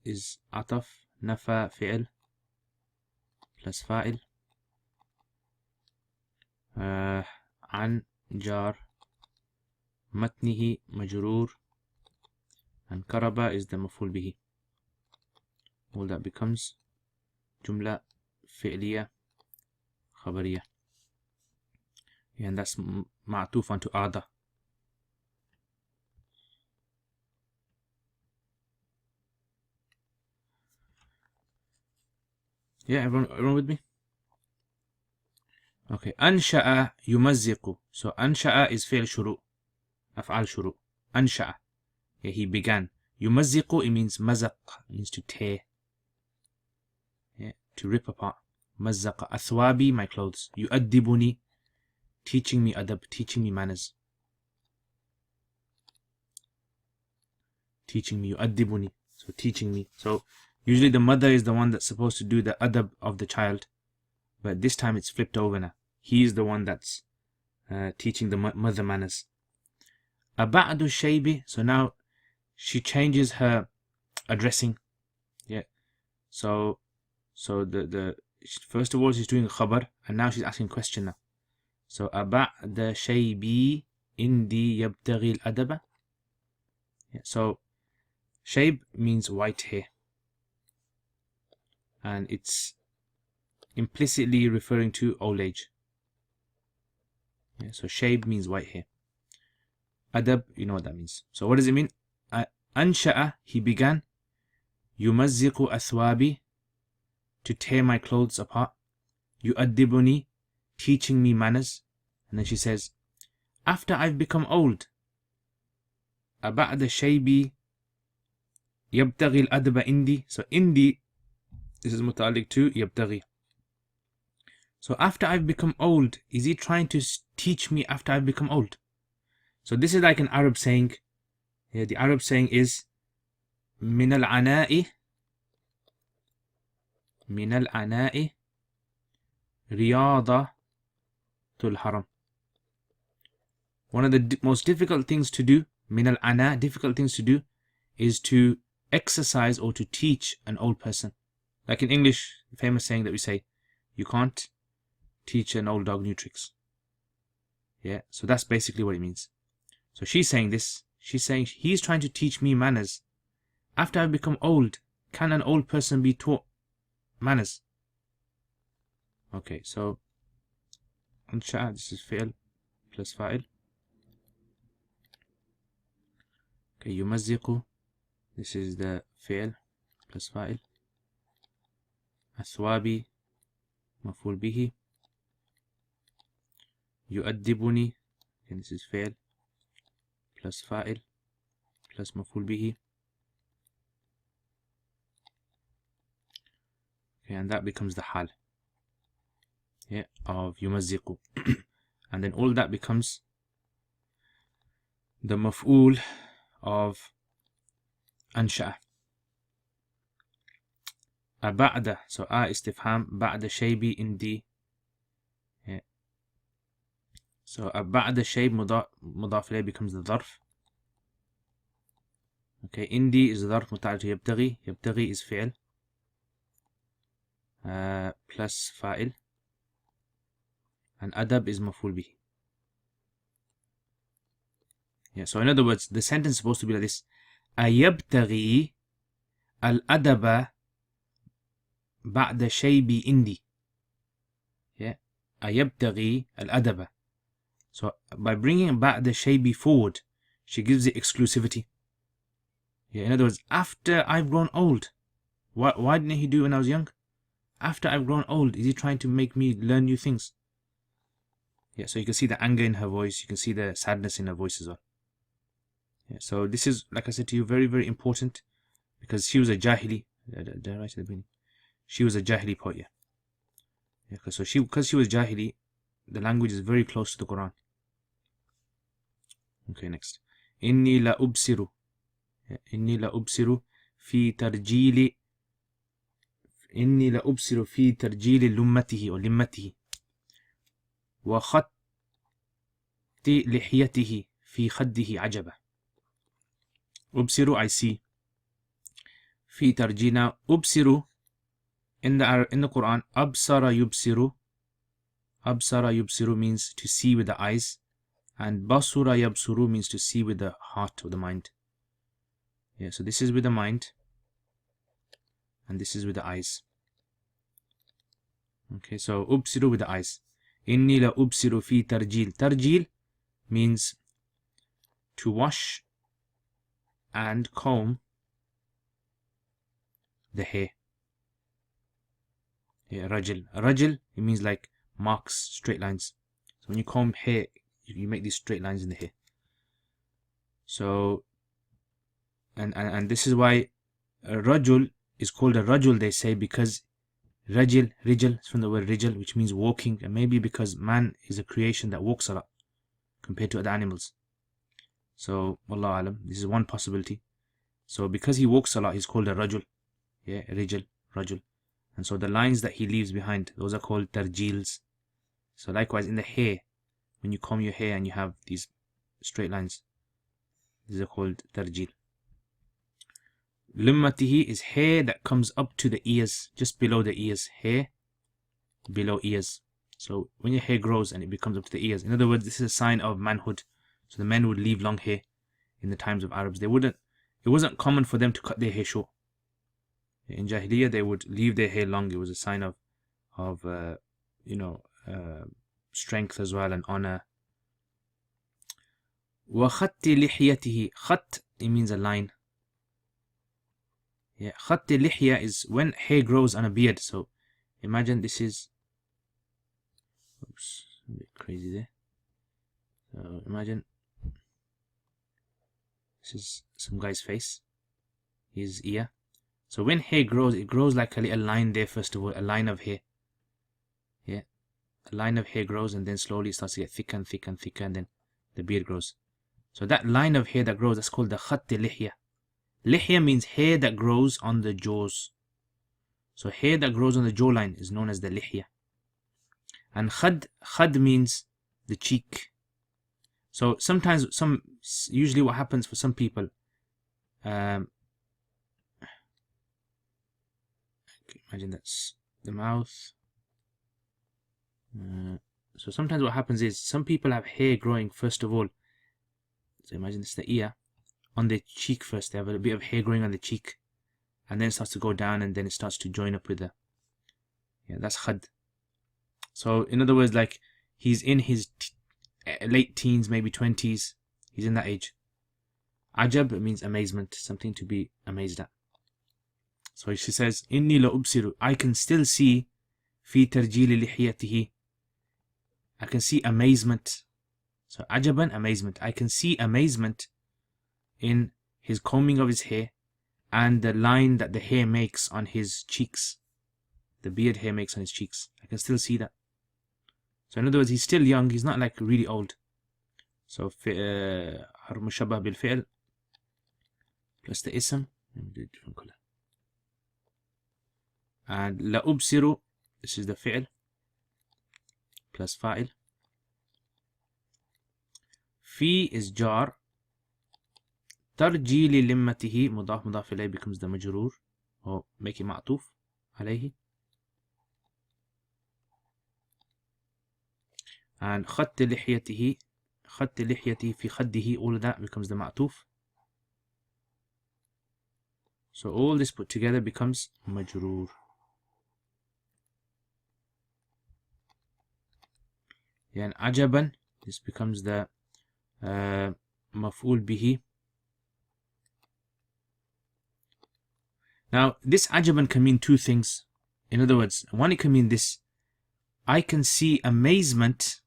is ataf, nafa fi'l plus fa'il. An jar, matnihi majroor, and karaba is the maf'ul bihi. All that becomes jumla fi'liya khabariya. And that's ma'tuf onto ada. Yeah, everyone with me? Okay, ansha'a yumazziqu. So ansha'a is fi'l shuru', af'al shuru'. Ansha'a, yeah, he began. Yumazziqu, it means mazaq, means to tear, yeah, to rip apart. Mazzaqa. Athwabi, my clothes. Yu'addibuni, teaching me adab, teaching me manners. Teaching me, yu'addibuni, so teaching me. So usually the mother is the one that's supposed to do the adab of the child, but this time it's flipped over now. He is the one that's teaching the mother manners. Aba'du shaybi, so now she changes her addressing. Yeah. So the first of all she's doing a khabar, and now she's asking a question now. So aba'da shaybi indi yabtaghi al-adaba. Yeah, so shayb means white hair, and it's implicitly referring to old age. Yeah, so shayb means white hair. Adab, you know what that means. So what does it mean? Ansha'a, he began. Yumazziqu athwabi, to tear my clothes apart. Yu'addibuni, teaching me manners. And then she says, after I've become old. Aba'da shaybi yabtaghi al-adaba indi. So indi, this is muta'alliq to yabtaghi. So after I've become old, is he trying to teach me after I've become old? So this is like an Arab saying. Yeah, the Arab saying is min al-ana'i riyadatul haram. One of the most difficult things to do, min al-ana, difficult things to do, is to exercise or to teach an old person. Like in English, the famous saying that we say, you can't teach an old dog new tricks. Yeah, so that's basically what it means. So she's saying this. She's saying he's trying to teach me manners. After I've become old, can an old person be taught manners? Okay, so ansha'a, this is fi'l plus fa'il. Okay, yumazziqu, this is the fi'l plus fa'il. Athwabi, maf'ul bihi. Yu'addibuni, and this is fi'l plus fa'il plus maf'ul bihi. Okay, and that becomes the hal, yeah, of yumazziqu. And then all that becomes the maf'ul of ansha'a. Ba'da, so istifham, ba'da shaybi indi. Yeah. So ba'da shayb mudaf ilayh becomes the dharf. Okay, indi is dharf muta'alliq to yabtaghi. Yabtaghi is fi'l plus fa'il, and adab is maf'ul bihi. Yeah, so in other words, the sentence is supposed to be like this: ayabtaghi al-adaba ba'da shaybi indi. Yeah, ayabtaghi al-adaba. So by bringing ba'da shaybi forward, she gives it exclusivity. Yeah, in other words, after I've grown old. Why didn't he do it when I was young? After I've grown old, is he trying to make me learn new things? Yeah, so you can see the anger in her voice. You can see the sadness in her voice as well. Yeah, so this is, like I said to you, very, very important, because she was a jahili. Did I write at the beginning? She was a jahili poet, yeah. So because she was jahili, the language is very close to the Quran. Okay, next. Inni la ubsiru. Inni la ubsiru fi tarjili إني لأبصر في ترجيل لمته or لمته وخط لحيته في خده عجبا. أبصر I see. في ترجيل أبصر in the Quran أبصر يبصر. أبصر يبصر means to see with the eyes, and basura yabsuru means to see with the heart or the mind. Yeah, so this is with the mind and this is with the eyes. Okay, so ubsiru with the eyes. Inni la ubsiru fi tarjil. Tarjil means to wash and comb the hair. Yeah, rajil. Rajil, it means like marks, straight lines. So when you comb hair, you make these straight lines in the hair. So, and this is why a rajul is called a rajul, they say, because rijal is from the word rijal, which means walking, and maybe because man is a creation that walks a lot compared to other animals. So, wallahu alam, this is one possibility. So, because he walks a lot, he's called a rajul. Yeah, rijal, rajul. And so the lines that he leaves behind, those are called tarjils. So likewise in the hair, when you comb your hair and you have these straight lines, these are called tarjil. Limmatihi is hair that comes up to the ears, just below the ears. Hair below ears. So when your hair grows and it becomes up to the ears, in other words, this is a sign of manhood. So the men would leave long hair in the times of Arabs. It wasn't common for them to cut their hair short. In Jahiliyyah, they would leave their hair long. It was a sign of strength as well and honor. وَخَطِّ لِحْيَتِهِ. Khat, it means a line. Yeah, khat lihya is when hair grows on a beard. So imagine this is, oops, a bit crazy there. So imagine this is some guy's face, his ear. So when hair grows, it grows like a little line there, first of all, a line of hair. Yeah, a line of hair grows and then slowly it starts to get thicker and thicker and thicker, and then the beard grows. So that line of hair that grows, that's called the khat lihya. Lihya means hair that grows on the jaws. So hair that grows on the jawline is known as the lihya. And khad means the cheek. So sometimes, usually what happens for some people, imagine that's the mouth. So sometimes what happens is some people have hair growing first of all. So imagine this is the ear. On the cheek first, they have a bit of hair growing on the cheek, and then it starts to go down, and then it starts to join up with the, that's khad. So in other words, like he's in his late teens, maybe 20s, he's in that age. Ajab means amazement, something to be amazed at. So she says, Inni la ubsiru, I can still see fi tarjili lihiyatihi. I can see amazement. So ajaban, amazement. I can see amazement in his combing of his hair and the line that the hair makes on his cheeks. The beard hair makes on his cheeks. I can still see that. So in other words, he's still young. He's not like really old. So حرف مشبه بالفعل plus the ism, different color. And la ubsiru, this is the fi'l plus fa'il. Fi is jar. ترجيل لمته مضاف مضاف إليه becomes the مجرور, or make it معطوف عليه. And خط لحيته في خده, all of that becomes the معطوف. So all this put together becomes مجرور. And عجبا, this becomes the مفعول به. Now, this ajaban can mean two things. In other words, one, it can mean this. I can see amazement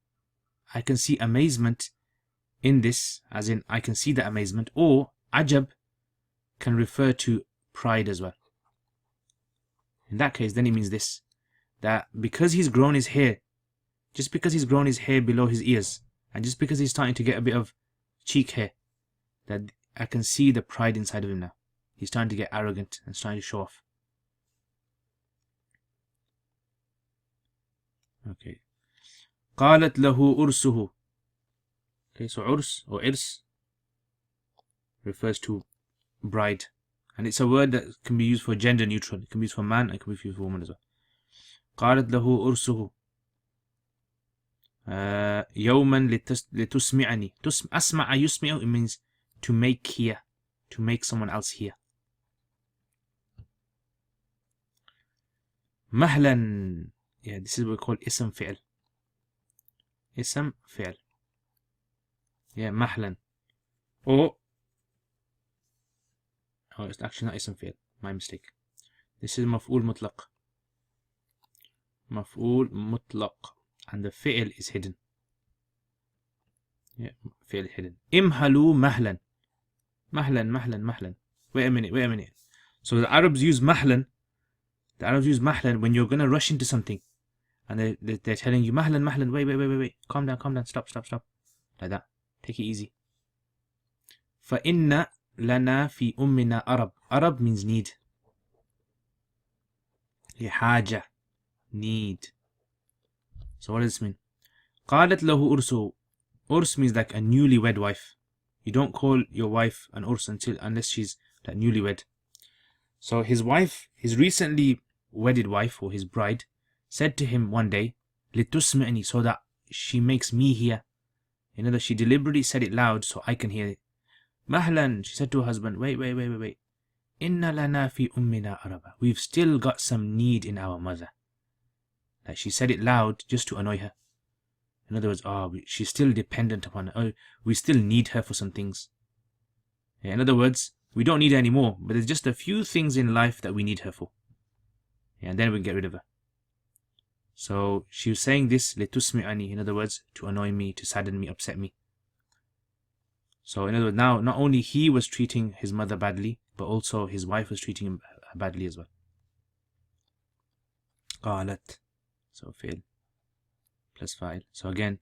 in this, as in I can see the amazement. Or ajab can refer to pride as well. In that case, then it means this. That because he's grown his hair, just because he's grown his hair below his ears, and just because he's starting to get a bit of cheek hair, that I can see the pride inside of him now. He's starting to get arrogant and starting to show off. Okay. قالت له أرسه. Okay, so urs or irs refers to bride. And it's a word that can be used for gender neutral. It can be used for man and it can be used for woman as well. قالت له أرسه يوما لتسمعني. أسمع يسمع, it means to make hear, to make someone else hear. مهلا. Yeah, this is what we call اسم فعل. اسم فعل. Yeah, مهلا. Or, oh, it's actually not اسم فعل. My mistake. This is مفعول مطلق. مفعول مطلق. And the فعل is hidden. Yeah, فعل hidden. امهلوا مهلا. مهلا مهلا مهلا. Wait a minute. So the Arabs use مهلا. The Arabs use mahlan when you're going to rush into something. And they're telling you, mahlan, mahlan, wait. Calm down, stop. Like that. Take it easy. فَإِنَّ لَنَا فِي أُمِّنَا أَرَب. Arab means need. حاجة. Need. So what does this mean? قالت له أرسه. Urs means like a newlywed wife. You don't call your wife an urs unless she's like newlywed. So his wife, his recently wedded wife or his bride, said to him one day, لِتُسْمِعْنِي, so that she makes me hear. In other words, she deliberately said it loud so I can hear it. مهلا, she said to her husband, wait. إِنَّ لَنَا فِي أُمِّنَا أَرَبًا. We've still got some need in our mother. Like she said it loud just to annoy her. In other words, she's still dependent upon her. Oh, we still need her for some things. Yeah, in other words, we don't need her anymore, but there's just a few things in life that we need her for. Yeah, and then we can get rid of her. So she was saying this, لِتُسْمِعَنِي, in other words, to annoy me, to sadden me, upset me. So in other words, now not only he was treating his mother badly, but also his wife was treating him badly as well. قالت. So fail plus fa'il. So again,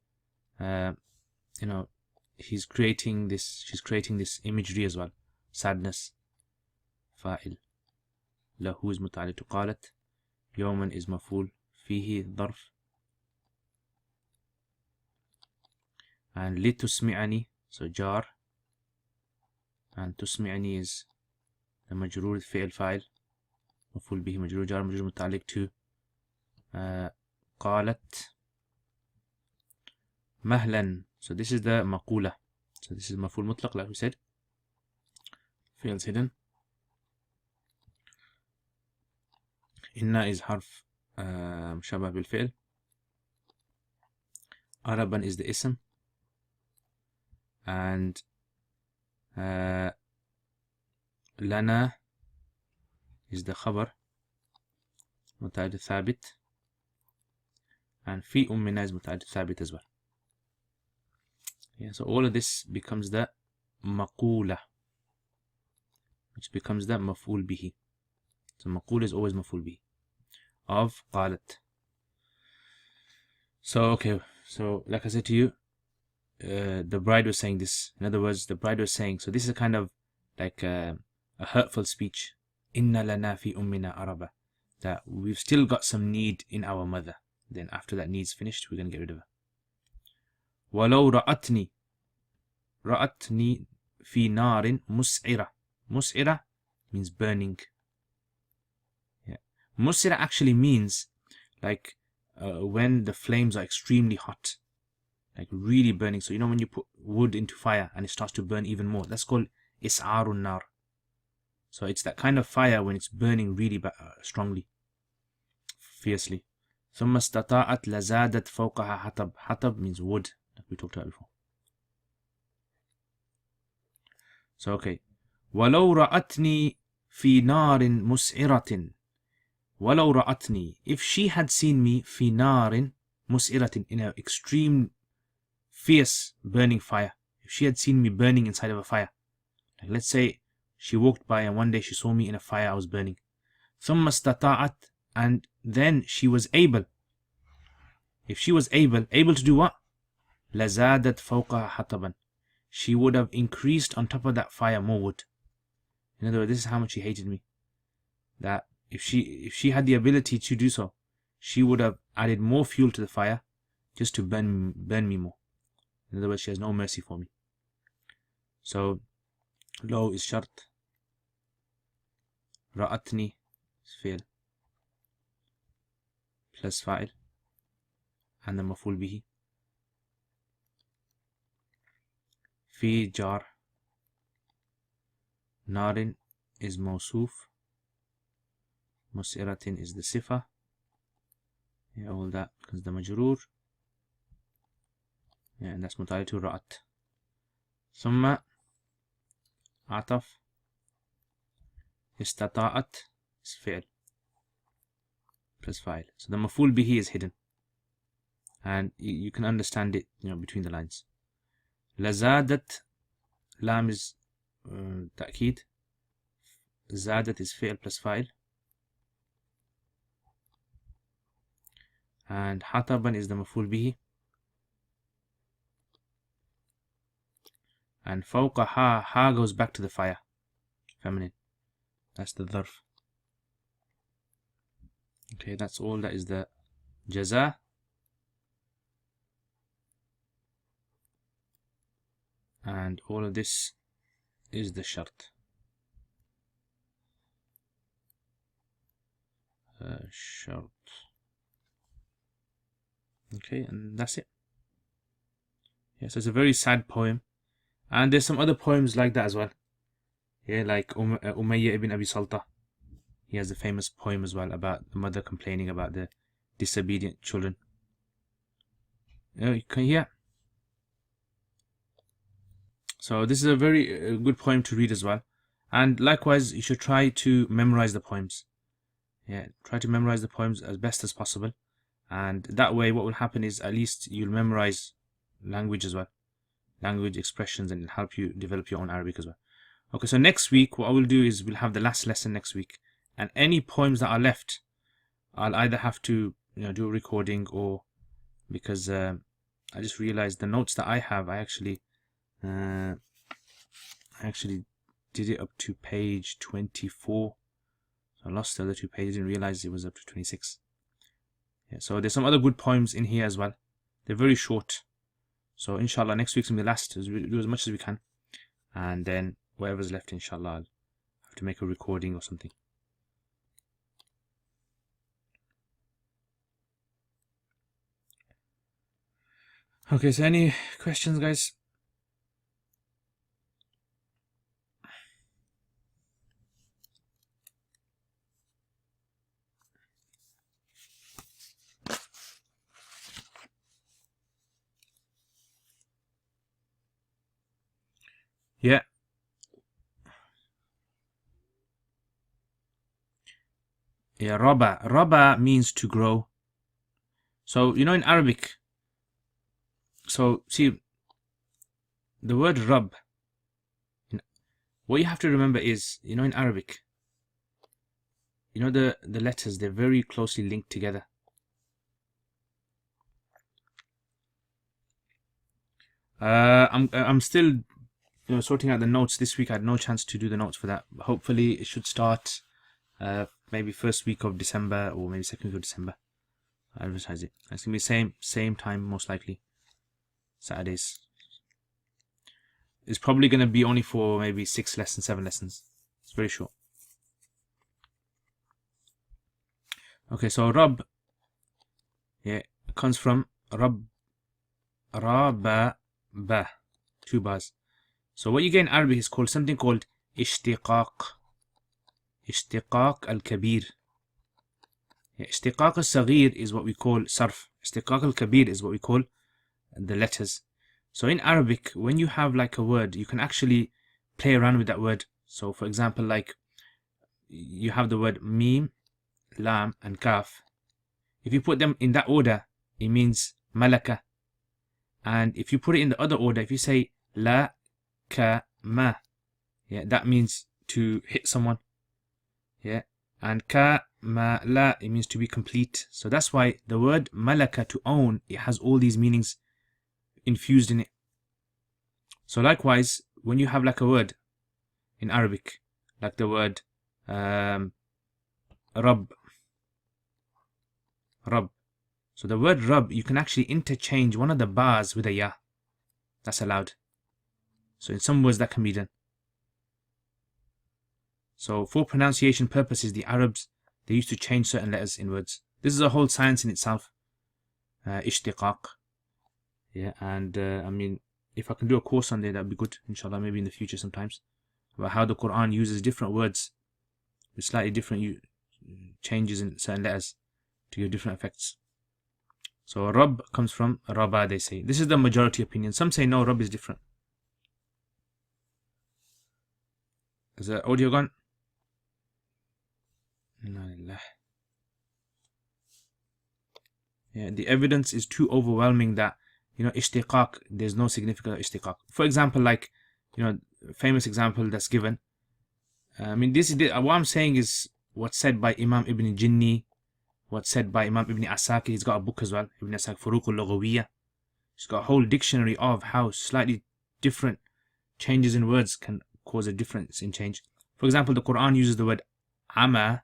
she's creating this imagery as well. Sadness. فاعل. له is متعلق to قالت. يوما is مفعول فيه ظرف. And لتسمعني, so jar. And تسمعني is the مجرور فعل فاعل. مفعول به مجرور جار مجرور متعلق to قالت. مهلا. So this is the مقولة. So this is مفعول مطلق like we said. Fields hidden. إن is حرف مشابه بالفعل. عربا is the اسم. And لنا is the خبر متعدد ثابت. And في أمنا is متعدد ثابت as well. Yeah, so all of this becomes the مقولة, which becomes the مفعول به. So مقولة is always مفعول به of قالت. So okay, so like I said to you, the bride was saying this. In other words, the bride was saying, so this is a kind of like a hurtful speech. Inna lana fi ummina araba. That we've still got some need in our mother. Then after that need's finished, we're going to get rid of her. Walau ra'atni. Ra'atni fi narin mus'ira. Mus'ira means burning. Yeah. Mus'ira actually means like when the flames are extremely hot. Like really burning. So you know when you put wood into fire and it starts to burn even more. That's called is'arun nar. So it's that kind of fire when it's burning really strongly, fiercely. ثم استطاعت لزادت فوقها حطب. حطب means wood, like we talked about before. So okay. ولو رأتني في نار مسعرة. ولو رأتني, if she had seen me في نار مسعرة, in an extreme fierce burning fire. If she had seen me burning inside of a fire, like let's say she walked by and one day she saw me in a fire I was burning. ثم استطاعت, and then she was able. If she was able to do what? لزادت فوقها حطبا. She would have increased on top of that fire more wood. In other words, this is how much she hated me. That if she had the ability to do so, she would have added more fuel to the fire just to burn me more. In other words, she has no mercy for me. So لو is شرط, رأتني is فعل plus فاعل, and the مفعول به. في جار, نار is موصوف, مسئرة is the صفة, yeah, all that because the مجرور, yeah, and that's متعلق to رأت. ثم عطف, استطاعت is فعل plus فاعل. So the مفعول به is hidden, and you can understand it, between the lines. لزادت, لام is تأكيد, زادت is فعل plus فاعل, and حطبا is the مفعول به, and فوق ha goes back to the fire, feminine, that's the ظرف. Okay, that's all. That is the jaza. And all of this is the shart. Shart. Okay, and that's it. Yeah, so it's a very sad poem. And there's some other poems like that as well. Yeah, like Umayyah ibn Abi Salta. He has a famous poem as well about the mother complaining about the disobedient children. You can hear. So this is a very good poem to read as well. And likewise, you should try to memorize the poems. Yeah, try to memorize the poems as best as possible. And that way, what will happen is at least you'll memorize language as well. Language, expressions, and it'll help you develop your own Arabic as well. Okay, so next week, what I will do is we'll have the last lesson next week. And any poems that are left, I'll either have to do a recording, or because I just realized the notes that I have, I actually did it up to page 24. So I lost the other 2 pages, didn't realize it was up to 26. Yeah, so there's some other good poems in here as well. They're very short. So inshallah, next week's gonna be the last. We'll do as much as we can, and then whatever's left, inshallah, I'll have to make a recording or something. Okay, so any questions, guys? Yeah. Yeah, raba. Raba means to grow. So, in Arabic, so see, the word rab, what you have to remember is, in Arabic, the letters, they're very closely linked together. I'm still sorting out the notes this week. I had no chance to do the notes for that. Hopefully it should start maybe first week of December, or maybe second week of December. I'll advertise it. It's gonna be same time, most likely, Saturdays. It's probably gonna be only for maybe 6 lessons, 7 lessons. It's very short. Okay, so Rab, yeah, comes from Rab, Raba, Ba, 2 bars. So what you get in Arabic is called something called ishtiqaq. Ishtiqaq al-kabir. Yeah, ishtiqaq al-saghir is what we call sarf. Ishtiqaq al-kabir is what we call the letters. So in Arabic, when you have like a word, you can actually play around with that word. So for example, like you have the word mim, lam, and kaf. If you put them in that order, it means malaka. And if you put it in the other order, if you say la, ka, ma, yeah, that means to hit someone. Yeah, and ka, ma, la, it means to be complete. So that's why the word malaka, to own, it has all these meanings infused in it. So likewise, when you have like a word in Arabic, like the word Rabb, Rabb. So the word Rabb, you can actually interchange one of the bars with a ya. That's allowed. So in some words that can be done. So for pronunciation purposes, the Arabs, they used to change certain letters in words. This is a whole science in itself. Ishtiqaq. Yeah, and I mean, if I can do a course on there, that'd be good, inshallah, maybe in the future sometimes, about how the Quran uses different words with slightly different changes in certain letters to give different effects. So Rabb comes from Rabba, they say. This is the majority opinion. Some say no, Rabb is different. Is the audio gone? Yeah, the evidence is too overwhelming that, ishtiqaq, there's no significant ishtiqaq. For example, like, famous example that's given. I mean, what I'm saying is what's said by Imam Ibn Jinni, what's said by Imam Ibn Asakir. He's got a book as well, Ibn Asakir, Furuq al-Lughawiyya. He's got a whole dictionary of how slightly different changes in words can cause a difference in change. For example, the Quran uses the word ama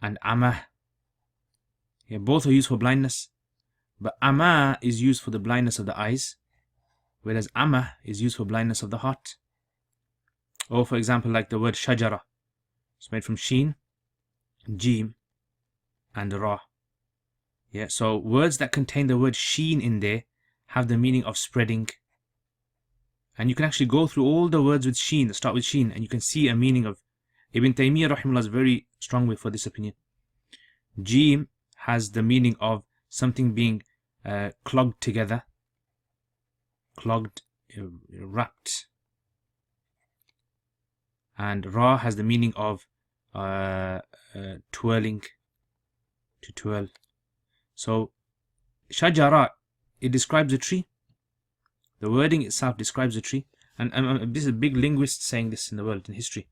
and amah. Yeah, both are used for blindness. But ama is used for the blindness of the eyes, whereas amah is used for blindness of the heart. Or for example, like the word shajara. It's made from sheen, jim, and ra. Yeah, so words that contain the word sheen in there have the meaning of spreading. And you can actually go through all the words with sheen, that start with sheen, and you can see a meaning of. Ibn Taymiyyah rahimahullah is very strong with for this opinion. Jim has the meaning of something being clogged together, wrapped. And Ra has the meaning of twirling, to twirl. So Shajara, it describes a tree. The wording itself describes a tree. And this is a big linguist saying this in the world, in history.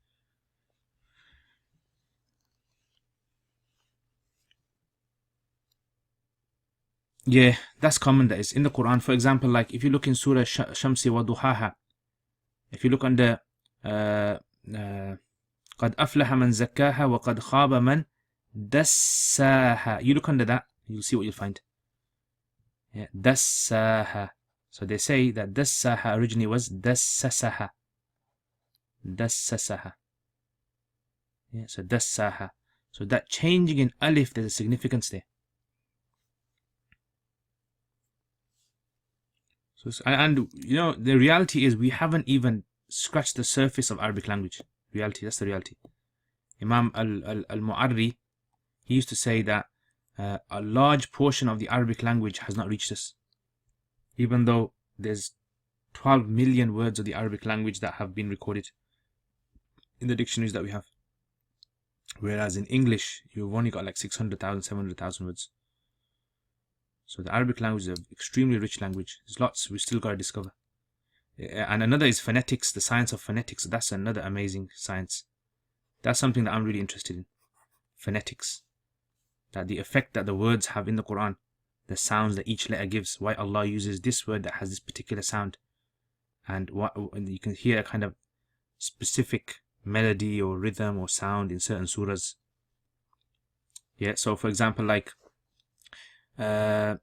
Yeah, that's common, that is. In the Quran, for example, like if you look in Surah Shamsi wa Duhaha, if you look under قَدْ أَفْلَحَ مَنْ زَكَّاهَا وَقَدْ خَابَ مَنْ دَسَّاهَا. You look under that, you'll see what you'll find. Yeah, دَسَّاهَا. So they say that دَسَّاهَا originally was دَسَّسَهَا. دَسَّسَهَا. Yeah, so دَسَّاهَا. So that changing in alif, there's a significance there. So, and the reality is we haven't even scratched the surface of Arabic language. Reality, that's the reality. Imam al-Mu'arri, he used to say that a large portion of the Arabic language has not reached us. Even though there's 12 million words of the Arabic language that have been recorded in the dictionaries that we have. Whereas in English, you've only got like 600,000, 700,000 words. So the Arabic language is an extremely rich language. There's lots we still got to discover. And another is phonetics, the science of phonetics. That's another amazing science. That's something that I'm really interested in. Phonetics. That the effect that the words have in the Quran, the sounds that each letter gives, why Allah uses this word that has this particular sound. And you can hear a kind of specific melody or rhythm or sound in certain surahs. Yeah, so for example, like وَالنَّجْمِ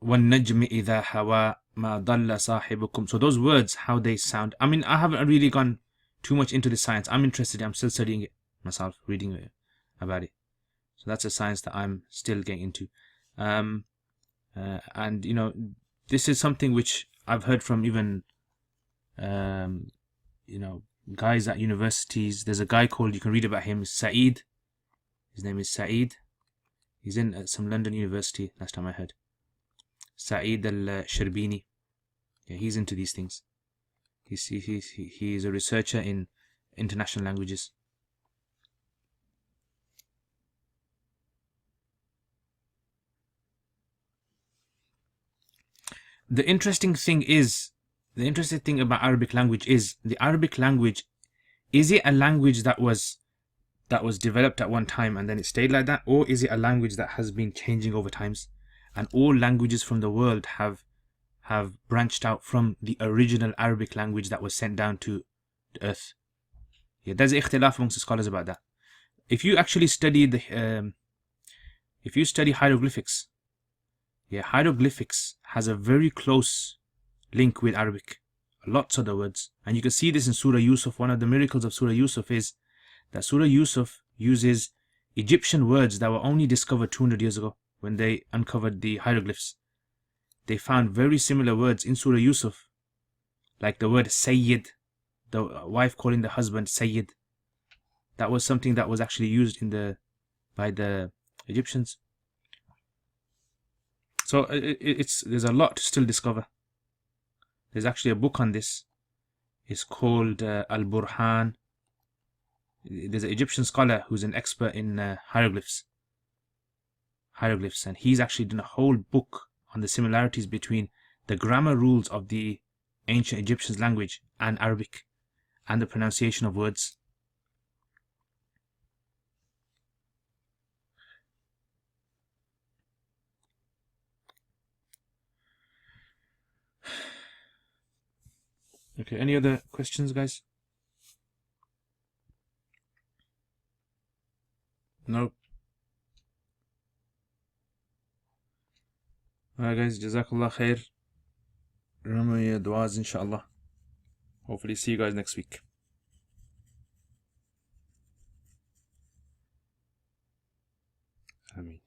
إِذَا هَوَى مَا ضَلَّ صَاحِبُكُمْ. So those words, how they sound. I mean, I haven't really gone too much into the science. I'm interested. I'm still studying it myself, reading about it. So that's a science that I'm still getting into. And this is something which I've heard from even guys at universities. There's a guy called, you can read about him, Saeed. His name is Saeed. He's in some London university, last time I heard. Saeed al-Sharbini. Yeah, he's into these things. He's a researcher in international languages. The interesting thing about Arabic language is, the Arabic language, is it a language that was developed at one time and then it stayed like that, or is it a language that has been changing over times, and all languages from the world have branched out from the original Arabic language that was sent down to the earth? Yeah, there's ikhtilaf amongst the scholars about that. if you actually study if you study hieroglyphics, yeah, hieroglyphics has a very close link with Arabic. Lots of the words. And you can see this in Surah Yusuf. One of the miracles of Surah Yusuf is that Surah Yusuf uses Egyptian words that were only discovered 200 years ago when they uncovered the hieroglyphs. They found very similar words in Surah Yusuf, like the word Sayyid, the wife calling the husband Sayyid. That was something that was actually used by the Egyptians. So there's a lot to still discover. There's actually a book on this. It's called Al-Burhan. There's an Egyptian scholar who's an expert in hieroglyphs, and he's actually done a whole book on the similarities between the grammar rules of the ancient Egyptian language and Arabic, and the pronunciation of words. Okay, any other questions, guys? No. Alright, guys, Jazakallah khair. Remember your du'as, inshallah. Hopefully, see you guys next week. Ameen.